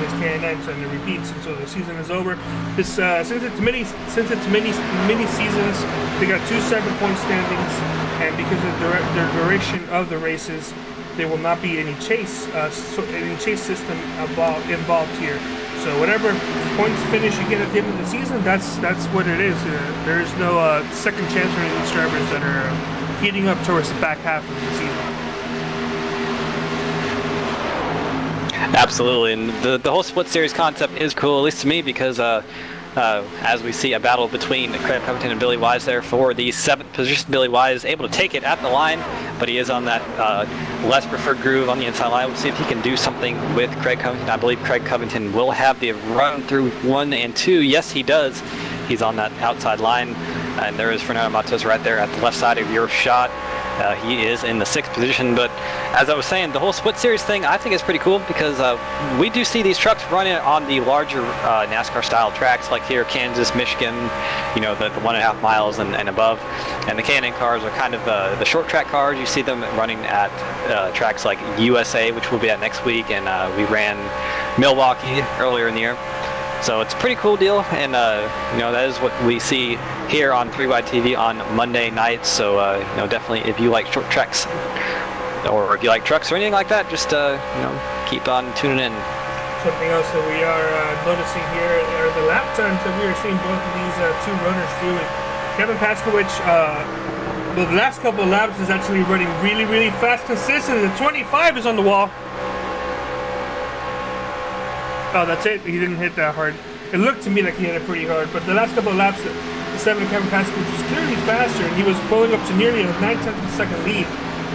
is K&N, so it repeats until the season is over. This since it's mini seasons, they got 2 separate point standings, and because of the duration of the races, there will not be any chase system involved here. So whatever points finish you get at the end of the season, that's what it is. There is no second chance for any of these drivers that are heating up towards the back half of the season. Absolutely, and the whole split series concept is cool, at least to me, because as we see a battle between Craig Covington and Billy Wise there for the 7th position. Billy Wise able to take it at the line, but he is on that less preferred groove on the inside line. We'll see if he can do something with Craig Covington. I believe Craig Covington will have the run through 1 and 2. Yes, he does. He's on that outside line, and there is Fernando Matos right there at the left side of your shot. He is in the 6th position, but as I was saying, the whole split series thing I think is pretty cool because we do see these trucks running on the larger NASCAR style tracks like here, Kansas, Michigan, you know, the 1.5 miles and above. And the K&N cars are kind of the short track cars. You see them running at tracks like USA, which we'll be at next week, and we ran Milwaukee earlier in the year. So it's a pretty cool deal, and you know, that is what we see here on 3Wide TV on Monday nights. So you know, definitely if you like short tracks or if you like trucks or anything like that, just you know, keep on tuning in. Something else that we are noticing here are the lap times that we are seeing both of these two runners do. Kevin Paskowicz, the last couple of laps is actually running really fast, consistent. The 25 is on the wall. Oh, that's it. He didn't hit that hard. It looked to me like he hit it pretty hard, but the last couple of laps, the 7 of Kevin Paskowicz was clearly faster, and he was pulling up to nearly a 9/10 of a second lead.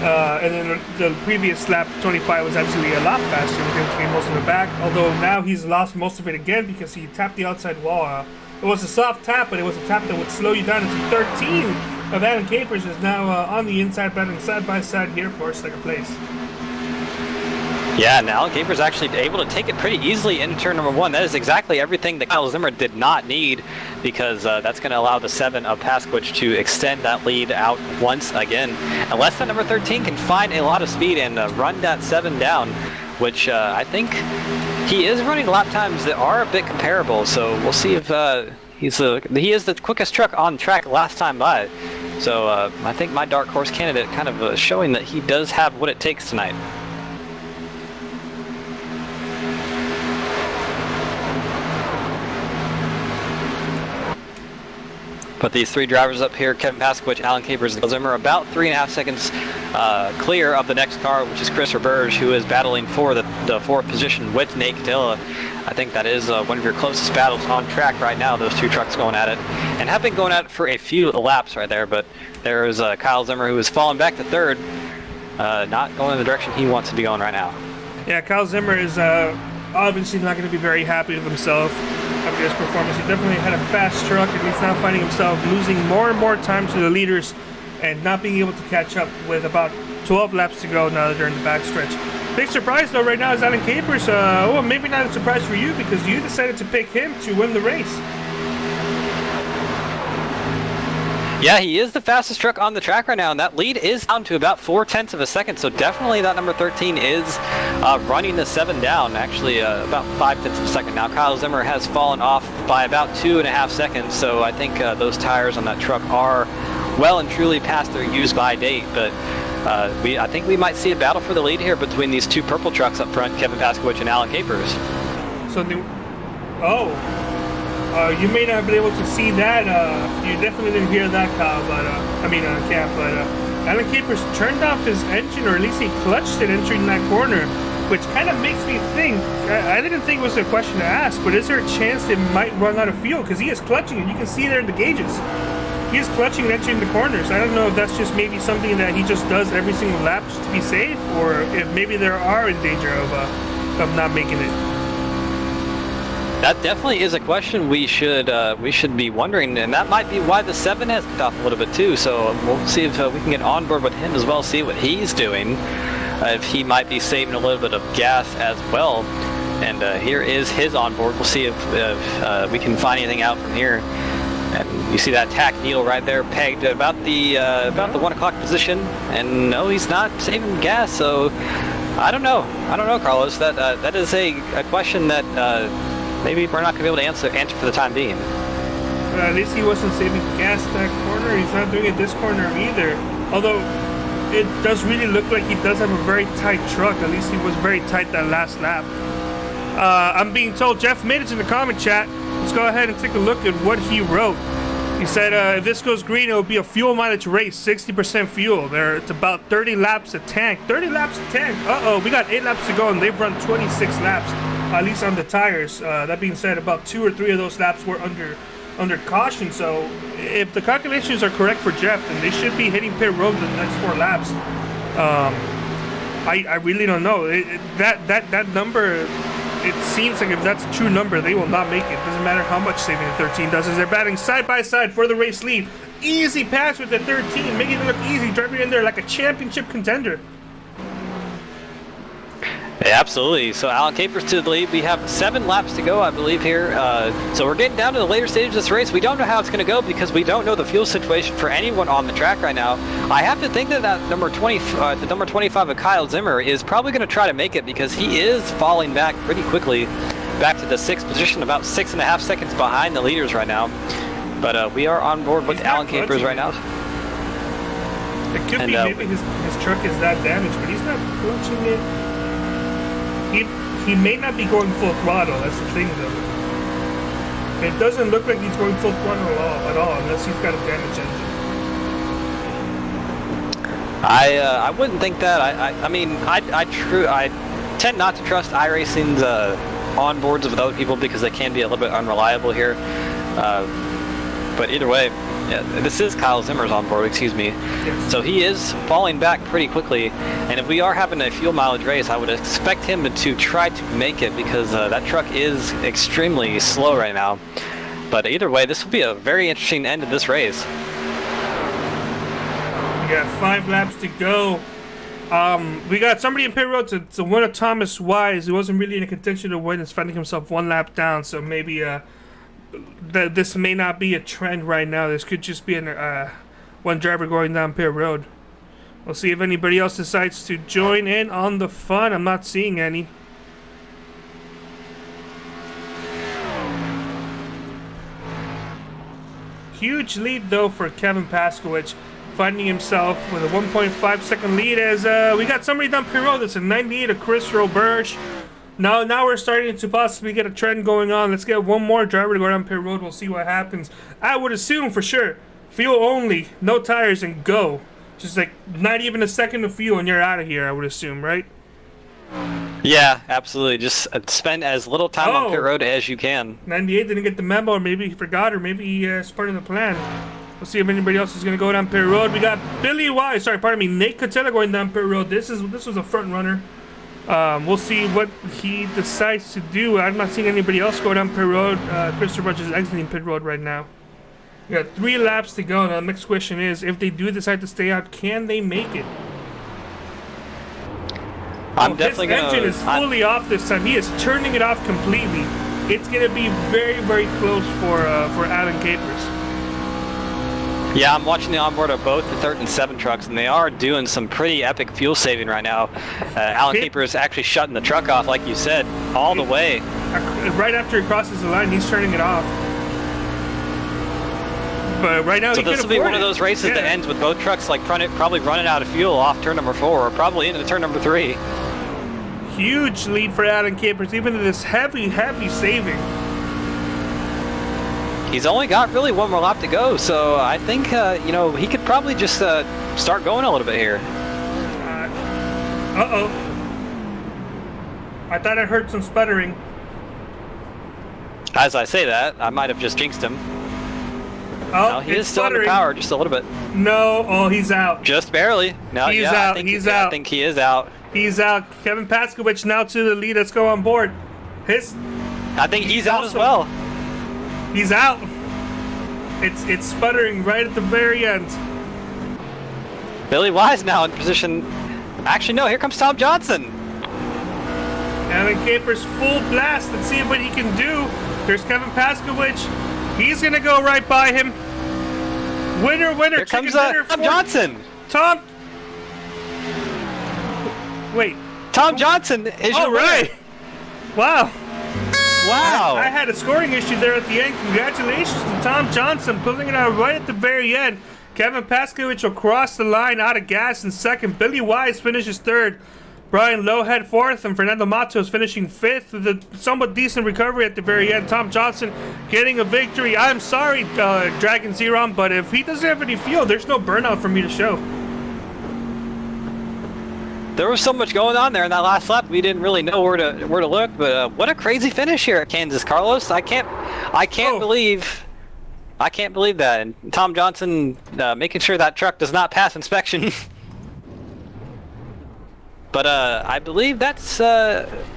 And then the previous lap, 25, was actually a lot faster. He came most of the back, although now he's lost most of it again because he tapped the outside wall. It was a soft tap, but it was a tap that would slow you down. Into 13 of Alan Capers is now on the inside, battling side by side here for second place. Yeah, and Alan Capers actually able to take it pretty easily into turn number 1. That is exactly everything that Kyle Zimmer did not need, because that's going to allow the 7 of Paskowicz to extend that lead out once again. Unless that number 13 can find a lot of speed and run that 7 down, which I think he is running lap times that are a bit comparable. So we'll see if he is the quickest truck on track last time by. So I think my dark horse candidate kind of showing that he does have what it takes tonight. But these 3 drivers up here, Kevin Paskowicz, Alan Capers, and Zimmer, about 3.5 seconds clear of the next car, which is Chris Roberge, who is battling for the 4th position with Nate Cadilla. I think that is one of your closest battles on track right now, those 2 trucks going at it. And have been going at it for a few laps right there, but there is Kyle Zimmer, who has fallen back to 3rd, not going in the direction he wants to be going right now. Yeah, Kyle Zimmer is obviously not going to be very happy with himself after his performance. He definitely had a fast truck, and he's now finding himself losing more and more time to the leaders and not being able to catch up with about 12 laps to go now that they're in the backstretch. Big surprise though right now is Alan Capers. Well, maybe not a surprise for you because you decided to pick him to win the race. Yeah, he is the fastest truck on the track right now, and that lead is down to about 0.4 of a second, so definitely that number 13 is running the 7 down, actually about 0.5 of a second. Now Kyle Zimmer has fallen off by about 2.5 seconds, so I think those tires on that truck are well and truly past their use-by date, but I think we might see a battle for the lead here between these 2 purple trucks up front, Kevin Paskowicz and Alan Capers. So you may not have been able to see that. You definitely didn't hear that, Kyle, but Cam. But Alan Capers turned off his engine, or at least he clutched it entering that corner, which kind of makes me think. I didn't think it was a question to ask, but is there a chance it might run out of fuel? Because he is clutching it. You can see there in the gauges. He is clutching and entering the corners. I don't know if that's just maybe something that he just does every single lap just to be safe, or if maybe there are in danger of not making it. That definitely is a question we should be wondering, and that might be why the 7 has off a little bit too. So we'll see if we can get on board with him as well, see what he's doing, if he might be saving a little bit of gas as well. And here is his onboard. We'll see if we can find anything out from here. And you see that tack needle right there pegged about the 1 o'clock position, and no, he's not saving gas. So I don't know, Carlos. That is a question that. Maybe we're not going to be able to answer for the time being. At least he wasn't saving gas that corner. He's not doing it this corner either. Although, it does really look like he does have a very tight truck. At least he was very tight that last lap. I'm being told Jeff made it to the comment chat. Let's go ahead and take a look at what he wrote. He said, if this goes green, it will be a fuel mileage race, 60% fuel. It's about 30 laps a tank. 30 laps a tank. Uh-oh, we got 8 laps to go, and they've run 26 laps, at least on the tires. That being said, about 2 or 3 of those laps were under caution. So if the calculations are correct for Jeff, then they should be hitting pit road in the next 4 laps. I really don't know. That number... It seems like if that's a true number, they will not make it. Doesn't matter how much saving the 13 does, as they're batting side by side for the race lead. Easy pass with the 13, making it look easy, driving in there like a championship contender. Yeah, absolutely. So Alan Capers to the lead. We have 7 laps to go, I believe, here. So we're getting down to the later stages of this race. We don't know how it's going to go because we don't know the fuel situation for anyone on the track right now. I have to think that the number 25 of Kyle Zimmer is probably going to try to make it because he is falling back pretty quickly, back to the 6th position, about 6.5 seconds behind the leaders right now. But we are on board with Alan Capers right now. It could be maybe his truck is that damaged, but he's not clutching it. He may not be going full throttle, that's the thing though. It doesn't look like he's going full throttle at all unless he's got a damaged engine. I wouldn't think that. I mean, I tend not to trust iRacing's onboards with other people because they can be a little bit unreliable here. But either way, yeah, this is Kyle Zimmer's onboard, excuse me. Yes. So he is falling back pretty quickly, and if we are having a fuel mileage race, I would expect him to try to make it because that truck is extremely slow right now. But either way, this will be a very interesting end of this race. We got 5 laps to go. We got somebody in pit road to win a Thomas Wise. He wasn't really in a contention to win. He's finding himself 1 lap down, so maybe this may not be a trend right now. This could just be one driver going down pit road. We'll see if anybody else decides to join in on the fun. I'm not seeing any. Huge lead though for Kevin Paskowicz, finding himself with a 1.5 second lead as we got somebody down pit road. That's a 98 of Chris Roberge. Now we're starting to possibly get a trend going on. Let's get one more driver to go down pit road. We'll see what happens. I would assume for sure, fuel only, no tires, and go. Just like not even a second of fuel and you're out of here, I would assume, right? Yeah, absolutely. Just spend as little time on pit road as you can. 98 didn't get the memo, or maybe he forgot, or maybe it's part of the plan. We'll see if anybody else is going to go down pit road. We got Nate Cotella going down pit road. This was a front runner. We'll see what he decides to do. I'm not seeing anybody else go down pit road. Christopher Bunch is exiting pit road right now. We got 3 laps to go. Now the next question is, if they do decide to stay out, can they make it? His engine is fully off this time. He is turning it off completely. It's going to be very, very close for Alan Capers. Yeah, I'm watching the onboard of both the 3rd and 7 trucks, and they are doing some pretty epic fuel saving right now. Alan Capers is actually shutting the truck off, like you said, all the way. Right after he crosses the line, he's turning it off. But right now, so this will be one of those races that ends with both trucks probably running out of fuel off turn number 4, or probably into turn number 3. Huge lead for Alan Capers, even in this heavy saving. He's only got really 1 more lap to go, so I think he could probably just start going a little bit here. Uh-oh. I thought I heard some sputtering. As I say that, I might have just jinxed him. Oh, no, he is still under power, just a little bit. No, he's out. Just barely. No, he's out. He's out. I think he is out. He's out. Kevin Paskowicz now to the lead. Let's go on board. I think he's out as well. He's out. It's sputtering right at the very end. Billy Wise now in position. Actually, no, here comes Tom Johnson. Alan Capers full blast. Let's see what he can do. There's Kevin Paskowicz. He's going to go right by him. Winner, here comes Tom Johnson. Tom Johnson is your winner. Wow. Wow. I had a scoring issue there at the end. Congratulations to Tom Johnson pulling it out right at the very end. Kevin Paskevich will cross the line out of gas in second. Billy Wise finishes third. Brian Lowhead fourth, and Fernando Matos finishing fifth with a somewhat decent recovery at the very end. Tom Johnson getting a victory. I'm sorry, Dragon Zeron, but if he doesn't have any fuel, there's no burnout for me to show. There was so much going on there in that last lap. We didn't really know where to look, but what a crazy finish here at Kansas, Carlos. I can't believe that. And Tom Johnson making sure that truck does not pass inspection. But I believe that's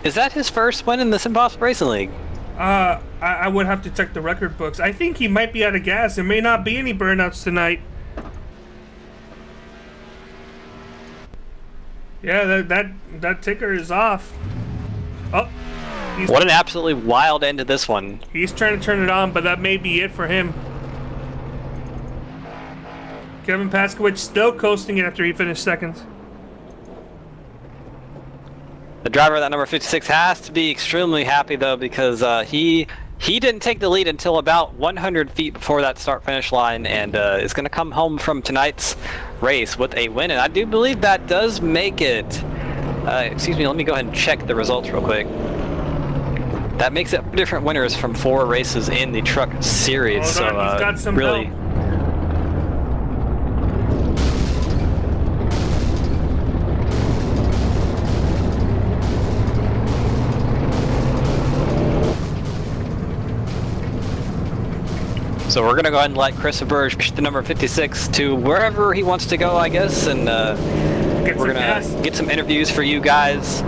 is that his first win in the SimPossible Racing League? I would have to check the record books. I think he might be out of gas. There may not be any burnouts tonight. Yeah, that ticker is off. Oh, what an absolutely wild end to this one. He's trying to turn it on, but that may be it for him. Kevin Paskevich still coasting it after he finished second. The driver of that number 56 has to be extremely happy though, because he didn't take the lead until about 100 feet before that start-finish line, and is going to come home from tonight's race with a win. And I do believe that does make it. Excuse me, let me go ahead and check the results real quick. That makes it different winners from 4 races in the truck series. Hold on, he's got some really. help. So we're going to go ahead and let Christopher push the number 56 to wherever he wants to go, I guess, and we're going to get some interviews for you guys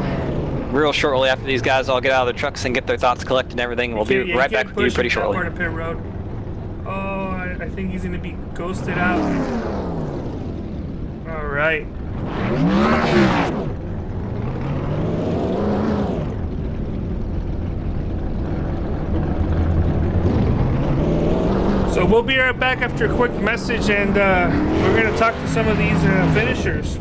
real shortly after these guys all get out of their trucks and get their thoughts collected and everything. We'll be right back with you pretty shortly. Pit road. Oh, I think he's going to be ghosted out. All right. So we'll be right back after a quick message, and we're going to talk to some of these finishers.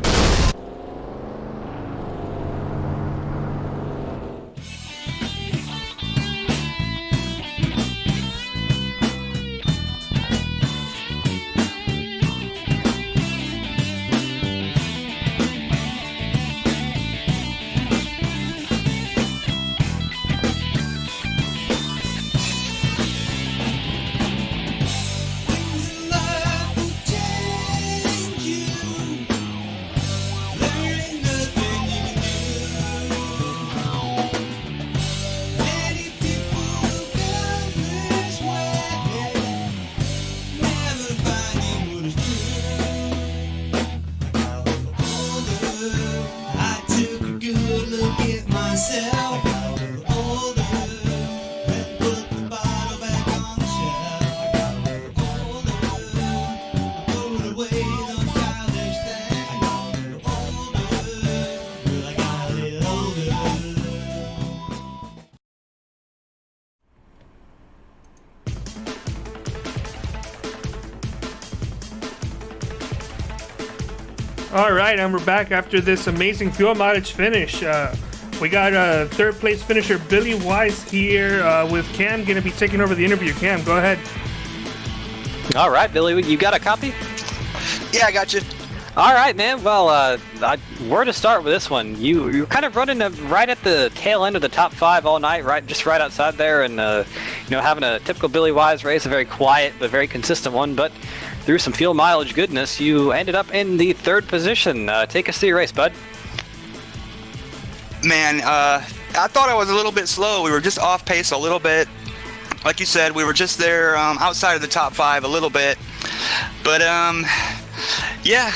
All right, and we're back after this amazing fuel mileage finish. We got third place finisher Billy Wise here with Cam going to be taking over the interview. Cam, go ahead. All right, Billy, you got a copy? Yeah, I got you. All right, man. Well, where to start with this one? You're kind of running right at the tail end of the top 5 all night, just right outside there, and having a typical Billy Wise race, a very quiet but very consistent one. But through some fuel mileage goodness, you ended up in the 3rd position. Take us through your race, bud. Man, I thought I was a little bit slow. We were just off pace a little bit. Like you said, we were just there outside of the top 5 a little bit. But yeah,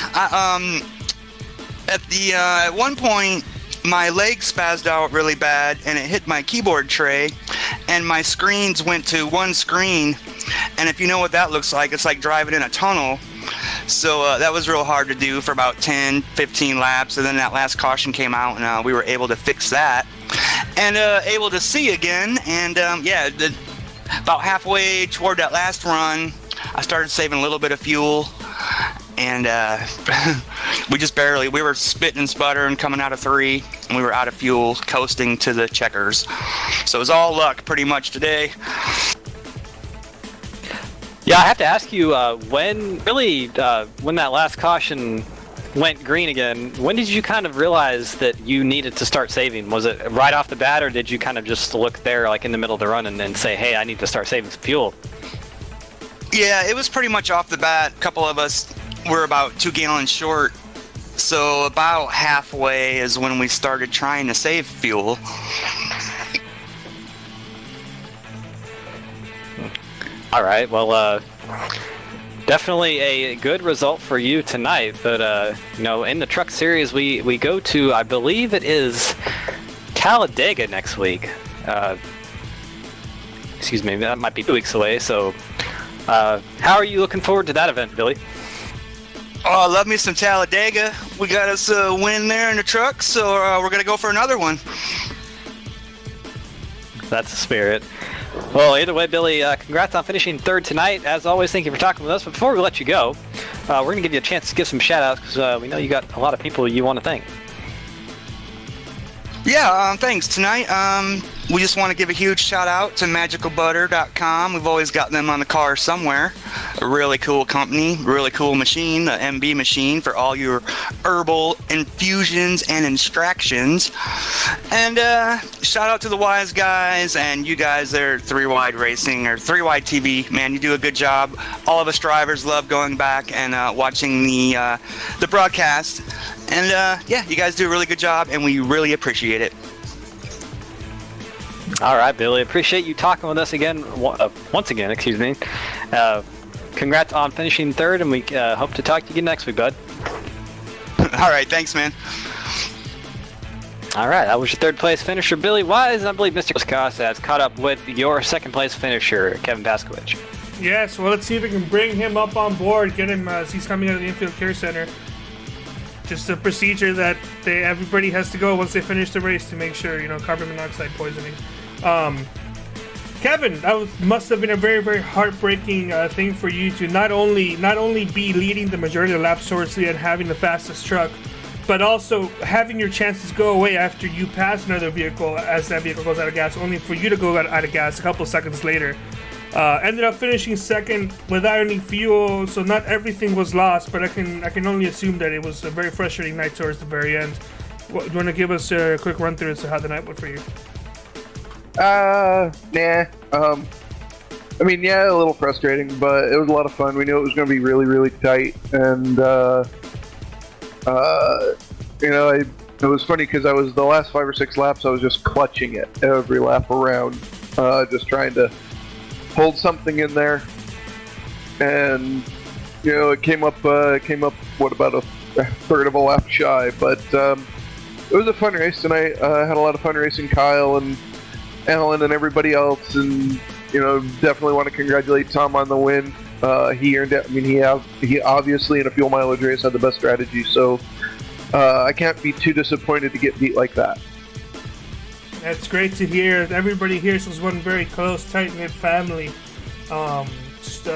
at one point my leg spazzed out really bad and it hit my keyboard tray, and my screens went to one screen. And if you know what that looks like, it's like driving in a tunnel. So that was real hard to do for about 10, 15 laps. And then that last caution came out, and we were able to fix that and able to see again. And yeah, about halfway toward that last run, I started saving a little bit of fuel. And we were spitting and sputtering coming out of 3, and we were out of fuel, coasting to the checkers. So it was all luck pretty much today. Yeah, I have to ask you, when that last caution went green again, when did you kind of realize that you needed to start saving? Was it right off the bat, or did you kind of just look there like in the middle of the run and then say, hey, I need to start saving some fuel? Yeah, it was pretty much off the bat. A couple of us were about 2 gallons short. So about halfway is when we started trying to save fuel. All right, well, definitely a good result for you tonight. But, in the truck series, we go to, I believe it is Talladega next week. Excuse me, that might be 2 weeks away. So how are you looking forward to that event, Billy? Oh, I love me some Talladega. We got us a win there in the truck, so we're going to go for another one. That's the spirit. Well, either way, Billy, congrats on finishing 3rd tonight. As always, thank you for talking with us. But before we let you go, we're going to give you a chance to give some shout-outs because we know you got a lot of people you want to thank. Yeah, thanks. Tonight, we just want to give a huge shout-out to magicalbutter.com. We've always got them on the car somewhere. A really cool company, really cool machine, the MB machine for all your herbal infusions and extractions. And shout out to the Wise guys and you guys there at 3 Wide Racing or 3 Wide TV. Man, you do a good job. All of us drivers love going back and watching the broadcast. And yeah, you guys do a really good job, and we really appreciate it. All right, Billy. Appreciate you talking with us again, once again. Excuse me. Congrats on finishing 3rd, and we hope to talk to you again next week, bud. All right, thanks, man. All right, that was your 3rd place finisher, Billy Wise, and I believe Mr. Costa has caught up with your 2nd place finisher, Kevin Paskowicz. Yes, well, let's see if we can bring him up on board, get him as he's coming out of the infield care center. Just a procedure that everybody has to go once they finish the race to make sure, carbon monoxide poisoning. Kevin, that must have been a very, very heartbreaking thing for you to not only be leading the majority of the laps towards the end, having the fastest truck, but also having your chances go away after you pass another vehicle as that vehicle goes out of gas, only for you to go out of gas a couple of seconds later. Ended up finishing 2nd without any fuel, so not everything was lost, but I can only assume that it was a very frustrating night towards the very end. Do you want to give us a quick run through as to how the night went for you? Nah. I mean, yeah, a little frustrating, but it was a lot of fun. We knew it was going to be really, really tight, and it was funny because I was the last 5 or 6 laps, I was just clutching it every lap around, just trying to hold something in there, and it came up what, about a 1/3 of a lap shy, but it was a fun race tonight. I had a lot of fun racing Kyle and Alan and everybody else, and definitely want to congratulate Tom on the win. He earned it. I mean, he obviously in a fuel mileage race had the best strategy, so I can't be too disappointed to get beat like that. That's great to hear. Everybody here is one very close, tight-knit family. Just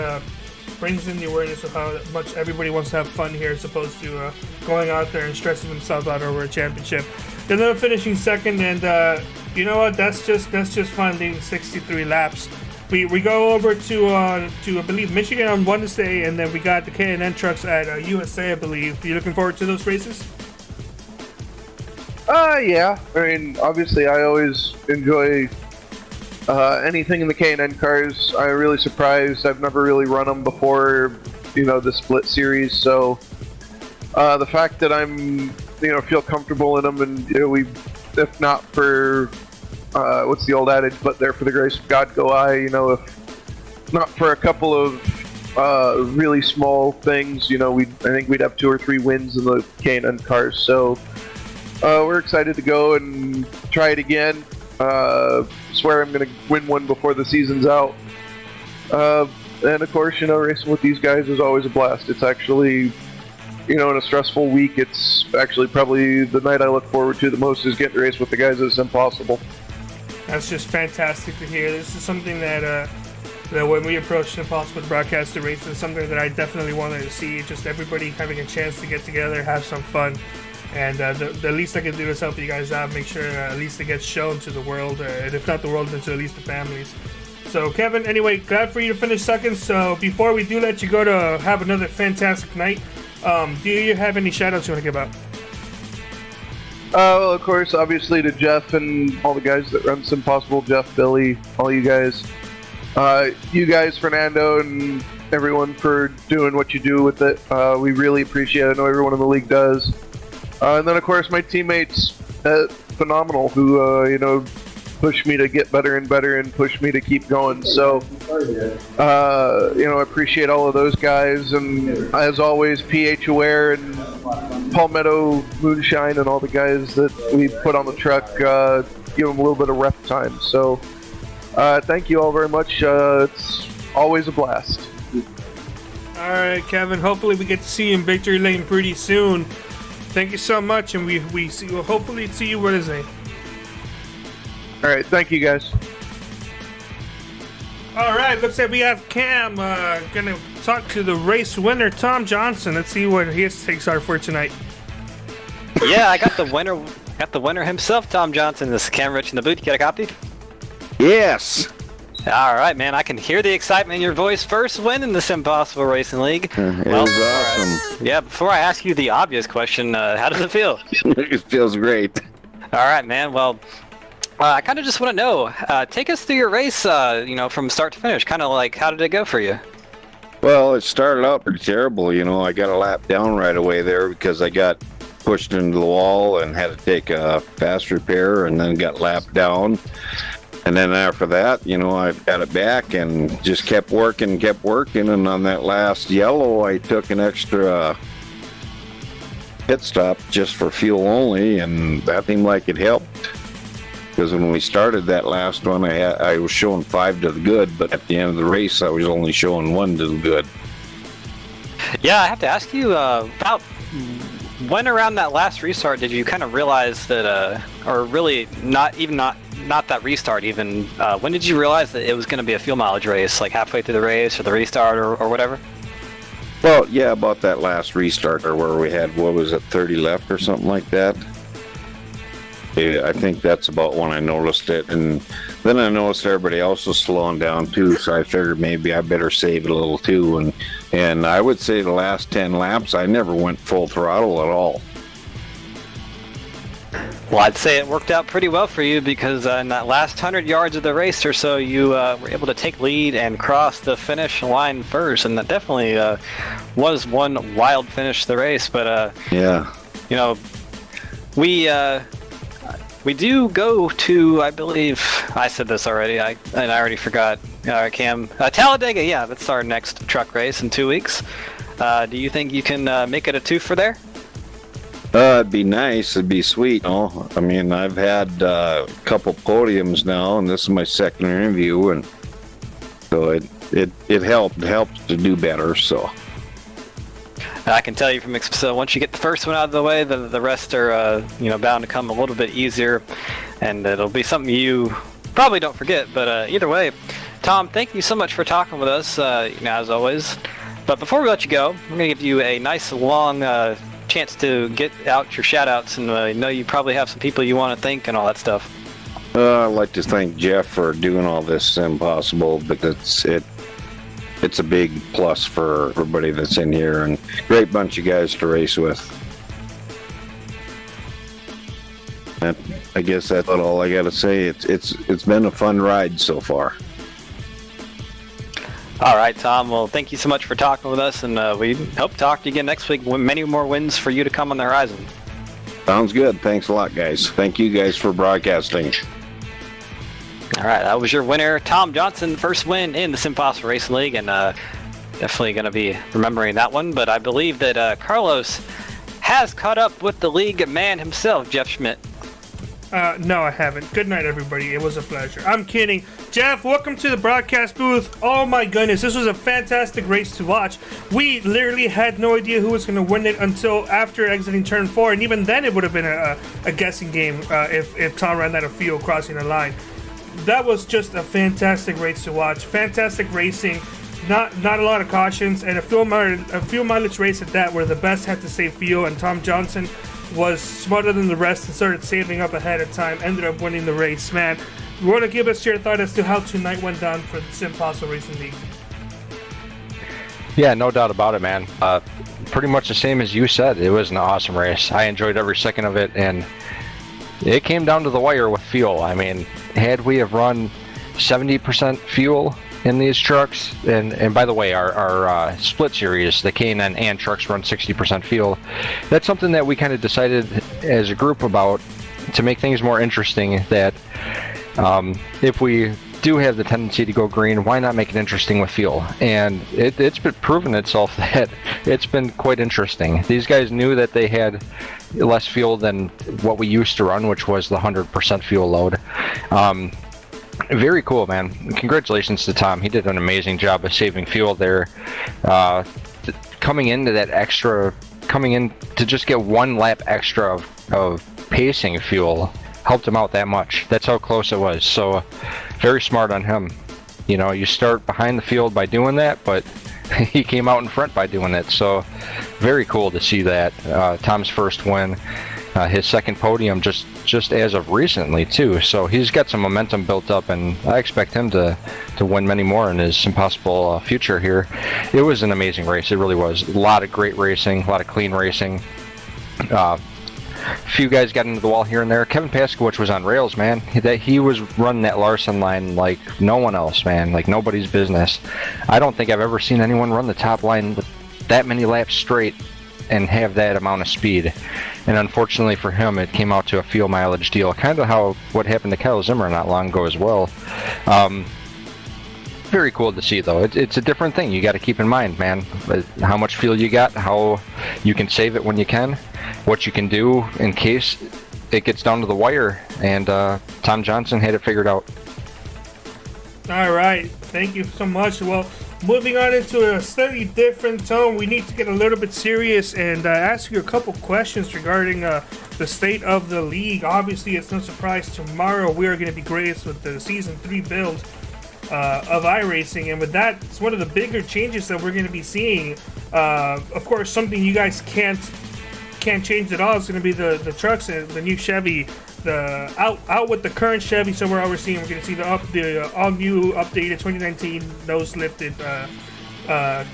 brings in the awareness of how much everybody wants to have fun here as opposed to going out there and stressing themselves out over a championship. They ended up finishing 2nd, and you know what? That's just fun, leading 63 laps. We go over to I believe Michigan on Wednesday, and then we got the K&N trucks at USA, I believe. Are you looking forward to those races? Yeah. I mean, obviously, I always enjoy anything in the K&N cars. I'm really surprised. I've never really run them before, the split series. So the fact that I'm, feel comfortable in them, and we, if not for what's the old adage, but there for the grace of God go I. If not for a couple of really small things, I think we'd have 2 or 3 wins in the K&N cars. So. We're excited to go and try it again. Swear I'm going to win one before the season's out. And of course, racing with these guys is always a blast. It's actually, in a stressful week, it's actually probably the night I look forward to the most is getting to race with the guys at SimPossible. That's just fantastic to hear. This is something that when we approached SimPossible to broadcast the race, is something that I definitely wanted to see. Just everybody having a chance to get together, have some fun. And the least I can do is help you guys out, make sure at least it gets shown to the world, and if not the world, then to at least the families. So, Kevin, anyway, glad for you to finish second. So, before we do let you go to have another fantastic night, do you have any shout-outs you want to give out? Well, of course, obviously to Jeff and all the guys that run SimPossible, Jeff, Billy, all you guys. You guys, Fernando, and everyone for doing what you do with it. We really appreciate it. I know everyone in the league does. And then, of course, my teammates at Phenomenal who, push me to get better and better and push me to keep going. So, I appreciate all of those guys. And as always, PH Aware and Palmetto Moonshine and all the guys that we put on the truck, give them a little bit of rep time. So, thank you all very much. It's always a blast. All right, Kevin. Hopefully we get to see you in Victory Lane pretty soon. Thank you so much, and we see. We'll hopefully see you Wednesday. All right, thank you guys. All right, looks like we have Cam gonna talk to the race winner, Tom Johnson. Let's see what his takes are for tonight. Yeah, I got the winner. Got the winner himself, Tom Johnson. This is Cam Rich in the booth. You got a copy? Yes. All right, man. I can hear the excitement in your voice. First win in the SimPossible Racing League. It was awesome. Yeah, before I ask you the obvious question, how does it feel? It feels great. All right, man. Well, I kind of just want to know, take us through your race, from start to finish. Kind of like, how did it go for you? Well, it started out pretty terrible. I got a lap down right away there because I got pushed into the wall and had to take a fast repair and then got lapped down. And then after that, I got it back and just kept working. And on that last yellow, I took an extra pit stop just for fuel only, and that seemed like it helped. Because when we started that last one, I was showing 5 to the good, but at the end of the race, I was only showing 1 to the good. Yeah, I have to ask you about when around that last restart did you kind of realize that, or really not that restart even, when did you realize that it was going to be a fuel mileage race, like halfway through the race or the restart or whatever? Well, yeah, about that last restart where we had, 30 left or something like that. I think that's about when I noticed it, and then I noticed everybody else was slowing down too, so I figured maybe I better save it a little too, and I would say the last 10 laps I never went full throttle at all. Well, I'd say it worked out pretty well for you because in that last 100 yards of the race or so, you were able to take lead and cross the finish line first, and that definitely was one wild finish to the race. But yeah, we do go to, I believe, I said this already, and I already forgot, Cam. Talladega, yeah, that's our next truck race in 2 weeks. Do you think you can make it a twofer there? It'd be nice. It'd be sweet. I mean, I've had a couple podiums now, and this is my second interview, and so it helped. It helps to do better. So I can tell you from so once you get the first one out of the way, the rest are bound to come a little bit easier, and it'll be something you probably don't forget. But either way, Tom, thank you so much for talking with us. As always. But before we let you go, we're gonna give you a nice long chance to get out your shout-outs, and I know you probably have some people you want to thank and all that stuff. I'd like to thank Jeff for doing all this impossible, but it's a big plus for everybody that's in here, and great bunch of guys to race with. And I guess that's all I gotta say. It's been a fun ride so far. All right, Tom. Well, thank you so much for talking with us, and we hope to talk to you again next week. Many more wins for you to come on the horizon. Sounds good. Thanks a lot, guys. Thank you guys for broadcasting. All right, that was your winner, Tom Johnson. First win in the SimPossible Racing League, and definitely going to be remembering that one. But I believe that Carlos has caught up with the league man himself, Jeff Schmidt. No, I haven't. Good night, everybody. It was a pleasure. I'm kidding. Jeff, welcome to the broadcast booth. Oh my goodness, this was a fantastic race to watch. We literally had no idea who was going to win it until after exiting turn 4, and even then it would have been a guessing game if Tom ran out of fuel crossing the line. That was just a fantastic race to watch. Fantastic racing. Not a lot of cautions, and a fuel mileage race at that, where the best had to save fuel, and Tom Johnson was smarter than the rest and started saving up ahead of time, ended up winning the race. Man, You want to give us your thought as to how tonight went down for the SimPossible Racing League? Yeah, no doubt about it, man. Pretty much the same as you said. It was an awesome race. I enjoyed every second of it, and it came down to the wire with fuel. I mean, had we have run 70% fuel in these trucks, and by the way, our split series, the K&N and trucks run 60% fuel. That's something that we kind of decided as a group about to make things more interesting, that if we do have the tendency to go green, why not make it interesting with fuel? And it's been proven itself that it's been quite interesting. These guys knew that they had less fuel than what we used to run, which was the 100% fuel load. Very cool, man. Congratulations to Tom. He did an amazing job of saving fuel there. Coming in to just get 1 lap extra of pacing fuel helped him out that much. That's how close it was. So very smart on him. You know, you start behind the field by doing that, but he came out in front by doing it. So very cool to see that. Tom's first win, his second podium just as of recently too. So he's got some momentum built up, and I expect him to win many more in his SimPossible future here. It was an amazing race. It really was. A lot of great racing, a lot of clean racing. Few guys got into the wall here and there. Kevin Paskowicz was on rails, man. He was running that Larson line like no one else, man. Like nobody's business. I don't think I've ever seen anyone run the top line with that many laps straight and have that amount of speed. And unfortunately for him, it came out to a fuel mileage deal. Kind of what happened to Kyle Zimmer not long ago as well. Very cool to see, though. It's a different thing. You got to keep in mind, man, how much fuel you got, how you can save it when you can, what you can do in case it gets down to the wire. And Tom Johnson had it figured out. All right. Thank you so much. Well, moving on into a slightly different tone, we need to get a little bit serious and ask you a couple questions regarding the state of the league. Obviously, it's no surprise tomorrow we are going to be graced with the Season 3 build of iRacing, and with that, it's one of the bigger changes that we're going to be seeing. Of course, something you guys can't change at all is going to be the trucks and the new Chevy. The out with the current Chevy, so we're overseeing. We're going to see the all new updated 2019 nose lifted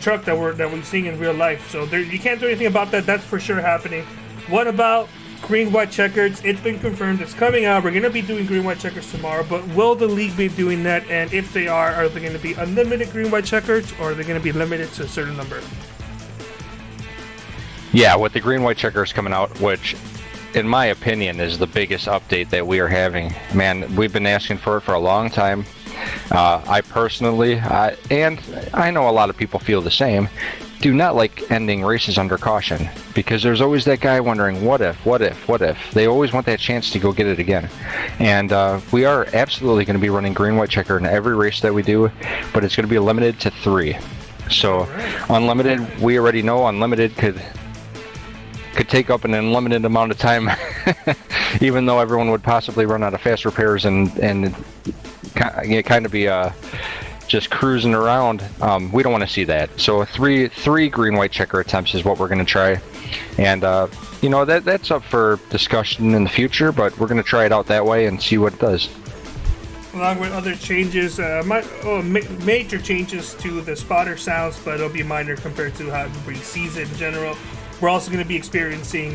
truck that we're seeing in real life. So you can't do anything about that. That's for sure happening. What about green white checkers? It's been confirmed. It's coming out. We're going to be doing green white checkers tomorrow. But will the league be doing that? And if they are they going to be unlimited green white checkers, or are they going to be limited to a certain number? Yeah, with the green white checkers coming out, which in my opinion is the biggest update that we are having. Man, we've been asking for it for a long time. I personally, and I know a lot of people feel the same, do not like ending races under caution, because there's always that guy wondering, what if? They always want that chance to go get it again. And we are absolutely going to be running green white checker in every race that we do, but it's going to be limited to 3. So unlimited, we already know unlimited could take up an unlimited amount of time, even though everyone would possibly run out of fast repairs and kind of be just cruising around. We don't want to see that. So three green white checker attempts is what we're going to try, and that's up for discussion in the future, but we're going to try it out that way and see what it does. Along with other changes, major changes to the spotter sounds, but it'll be minor compared to how every season in general. We're also going to be experiencing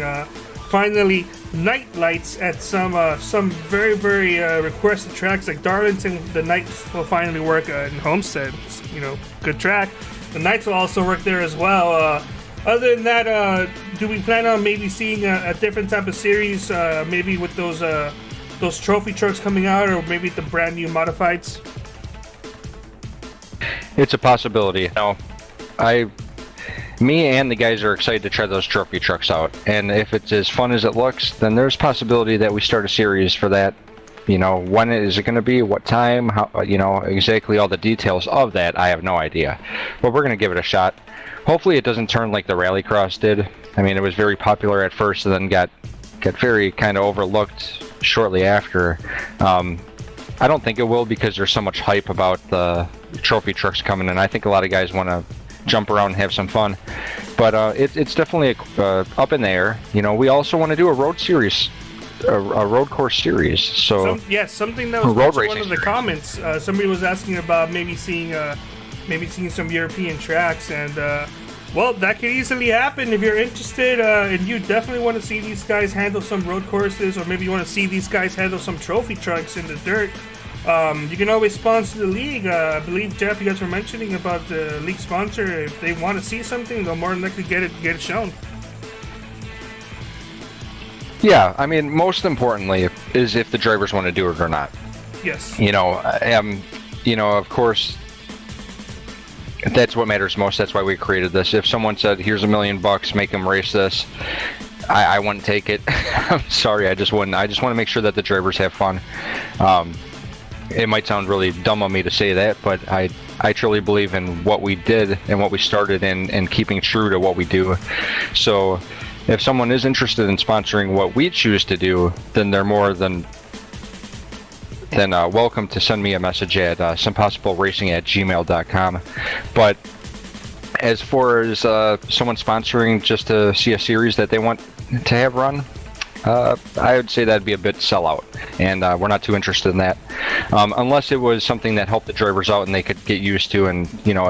finally night lights at some very, very requested tracks like Darlington. The nights will finally work in Homestead. Good track. The nights will also work there as well. Other than that, do we plan on maybe seeing a different type of series, maybe with those trophy trucks coming out, or maybe the brand new modifieds? It's a possibility. Me and the guys are excited to try those trophy trucks out, and if it's as fun as it looks, then there's possibility that we start a series for that. When is it going to be, what time, how, exactly all the details of that, I have no idea, but we're going to give it a shot. Hopefully it doesn't turn like the Rallycross did. I mean, it was very popular at first and then got very kind of overlooked shortly after. I don't think it will, because there's so much hype about the trophy trucks coming in. I think a lot of guys want to jump around and have some fun, but it's definitely up in the air. We also want to do a road series a road course series. So something that was road mentioned in one racing of the comments. Somebody was asking about maybe seeing some European tracks, and well, that could easily happen if you're interested, and you definitely want to see these guys handle some road courses, or maybe you want to see these guys handle some trophy trucks in the dirt. You can always sponsor the league. I believe, Jeff, you guys were mentioning about the league sponsor. If they want to see something, they'll more than likely get it shown. Yeah, I mean, most importantly is if the drivers want to do it or not. Yes. You know, of course, that's what matters most. That's why we created this. If someone said, "Here's $1 million, make them race this," I wouldn't take it. I'm sorry, I just wouldn't. I just want to make sure that the drivers have fun. It might sound really dumb of me to say that, but I truly believe in what we did and what we started in, and keeping true to what we do. So if someone is interested in sponsoring what we choose to do, then they're more than welcome to send me a message at SimPossibleRacing@gmail.com. But as far as someone sponsoring just to see a series that they want to have run, I would say that'd be a bit sellout, and we're not too interested in that, unless it was something that helped the drivers out and they could get used to. And you know,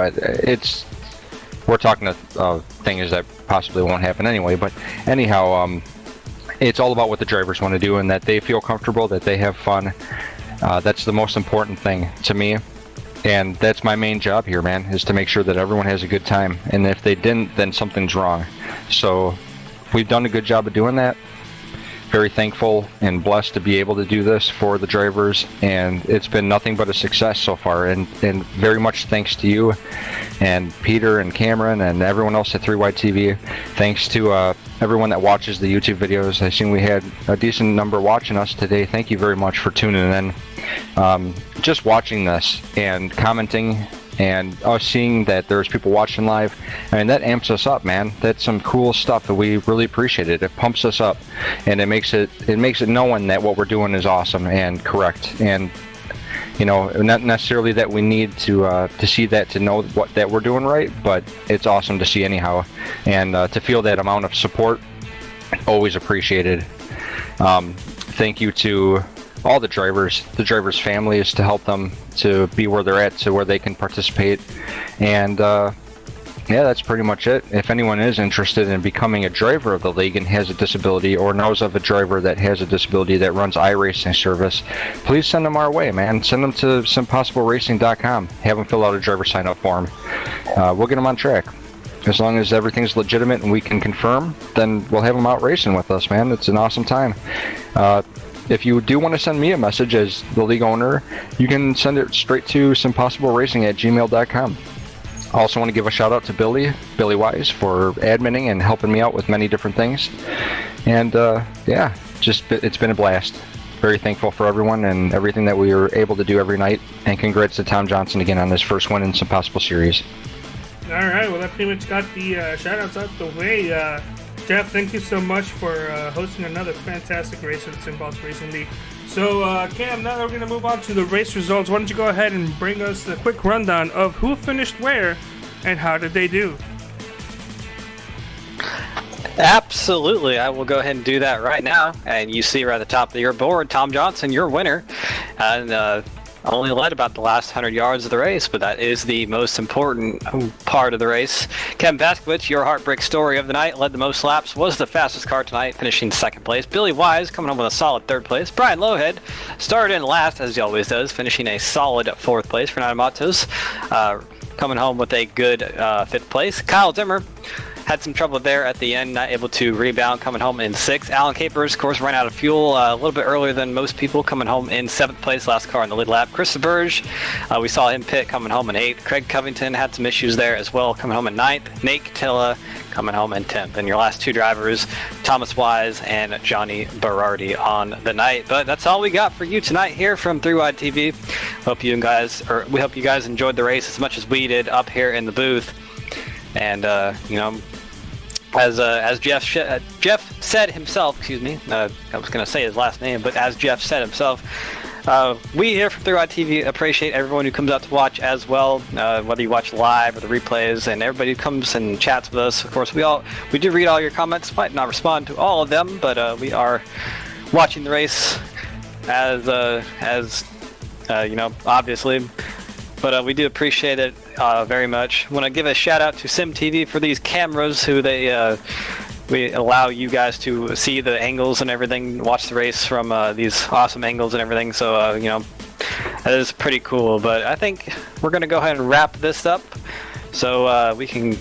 we're talking things that possibly won't happen anyway. But anyhow, it's all about what the drivers want to do and that they feel comfortable, that they have fun. That's the most important thing to me, and that's my main job here, man, is to make sure that everyone has a good time. And if they didn't, then something's wrong. So we've done a good job of doing that. Very thankful and blessed to be able to do this for the drivers, and it's been nothing but a success so far, and very much thanks to you and Peter and Cameron and everyone else at 3Wide TV. Thanks to everyone that watches the YouTube videos. I seen we had a decent number watching us today. Thank you very much for tuning in. Just watching this and commenting and us seeing that there's people watching live, I mean, that amps us up, man. That's some cool stuff that we really appreciate. It pumps us up, and it makes it knowing that what we're doing is awesome and correct. And you know, not necessarily that we need to see that to know that we're doing right, but it's awesome to see anyhow, and to feel that amount of support, always appreciated. Thank you to all the drivers' families, to help them to be where they're at, to where they can participate. And yeah, that's pretty much it. If anyone is interested in becoming a driver of the league and has a disability, or knows of a driver that has a disability that runs iRacing service, please send them our way, man. Send them to SimPossibleRacing.com. Have them fill out a driver sign-up form. We'll get them on track. As long as everything's legitimate and we can confirm, then we'll have them out racing with us, man. It's an awesome time. If you do want to send me a message as the league owner, you can send it straight to SimPossibleRacing@gmail.com. I also want to give a shout out to Billy Wise, for adminning and helping me out with many different things. And yeah, it's been a blast. Very thankful for everyone and everything that we were able to do every night. And congrats to Tom Johnson again on his first win in SimPossible Series. All right, well, that pretty much got the shout outs out the way. Jeff, thank you so much for hosting another fantastic race at the SimPossible Racing League. So, Cam, now we're going to move on to the race results. Why don't you go ahead and bring us the quick rundown of who finished where and how did they do? Absolutely, I will go ahead and do that right now. And you see right at the top of your board, Tom Johnson, your winner. And only led about the last 100 yards of the race, but that is the most important part of the race. Kevin Baskovich, your heartbreak story of the night, led the most laps, was the fastest car tonight, finishing second place. Billy Wise coming home with a solid third place. Brian Lowhead started in last, as he always does, finishing a solid fourth place. Fernando Matos coming home with a good fifth place. Kyle Zimmer had some trouble there at the end, not able to rebound, coming home in sixth. Alan Capers, of course, ran out of fuel a little bit earlier than most people, coming home in seventh place, last car in the lead lap. Chris Burge, we saw him pit, coming home in eighth. Craig Covington had some issues there as well, coming home in ninth. Nate Catilla coming home in 10th. And your last two drivers, Thomas Wise and Johnny Berardi on the night. But that's all we got for you tonight here from 3Wide TV. We hope you guys enjoyed the race as much as we did up here in the booth. And you know, as Jeff said himself, excuse me, I was going to say his last name, but as Jeff said himself, we here from 3Wide TV appreciate everyone who comes out to watch as well, whether you watch live or the replays, and everybody who comes and chats with us. Of course, we do read all your comments, might not respond to all of them, but we watching the race as obviously. But we do appreciate it very much. Want to give a shout out to SimTV for these cameras, who we allow you guys to see the angles and everything, watch the race from these awesome angles and everything. So that is pretty cool. But I think we're gonna go ahead and wrap this up, so we can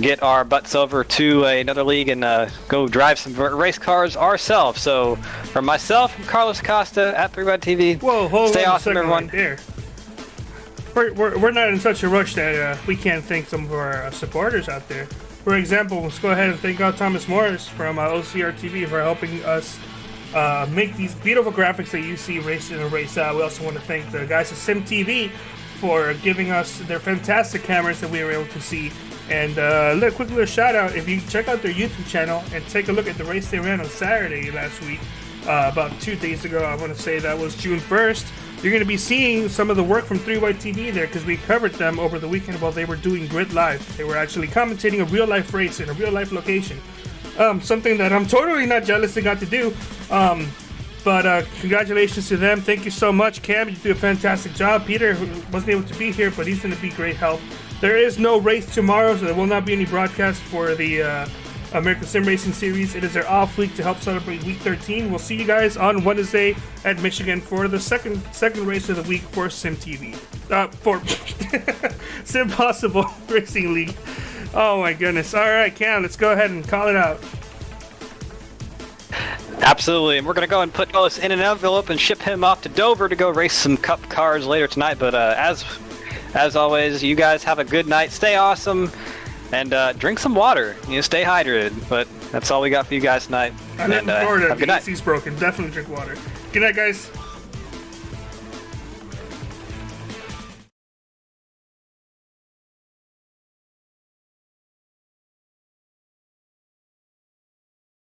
get our butts over to another league and go drive some race cars ourselves. So from myself, Carlos Costa at 3Rod TV. Whoa, hold Stay on awesome, a second everyone. right there. We're not in such a rush that we can't thank some of our supporters out there. For example, let's go ahead and thank Thomas Morris from OCR TV for helping us make these beautiful graphics that you see race in and race out. We also want to thank the guys at SimTV for giving us their fantastic cameras that we were able to see. And quick little shout out, if you check out their YouTube channel and take a look at the race they ran on Saturday last week, about 2 days ago, I want to say that was June 1st. You're going to be seeing some of the work from 3White TV there, because we covered them over the weekend while they were doing Grid Live. They were actually commentating a real life race in a real life location. Something that I'm totally not jealous they got to do. But congratulations to them. Thank you so much, Cam. You do a fantastic job. Peter, who wasn't able to be here, but he's going to be great help. There is no race tomorrow, so there will not be any broadcast for the American Sim Racing Series. It is their off week to help celebrate Week 13. We'll see you guys on Wednesday at Michigan for the second race of the week for SimTV. For SimPossible Racing League. Oh my goodness. All right, Cam, let's go ahead and call it out. Absolutely, and we're going to go and put Carlos in an envelope and ship him off to Dover to go race some Cup cars later tonight. But as always, you guys have a good night. Stay awesome. And drink some water. Stay hydrated. But that's all we got for you guys tonight. I live in Florida. Have a good night. The AC's broken. Definitely drink water. Good night, guys.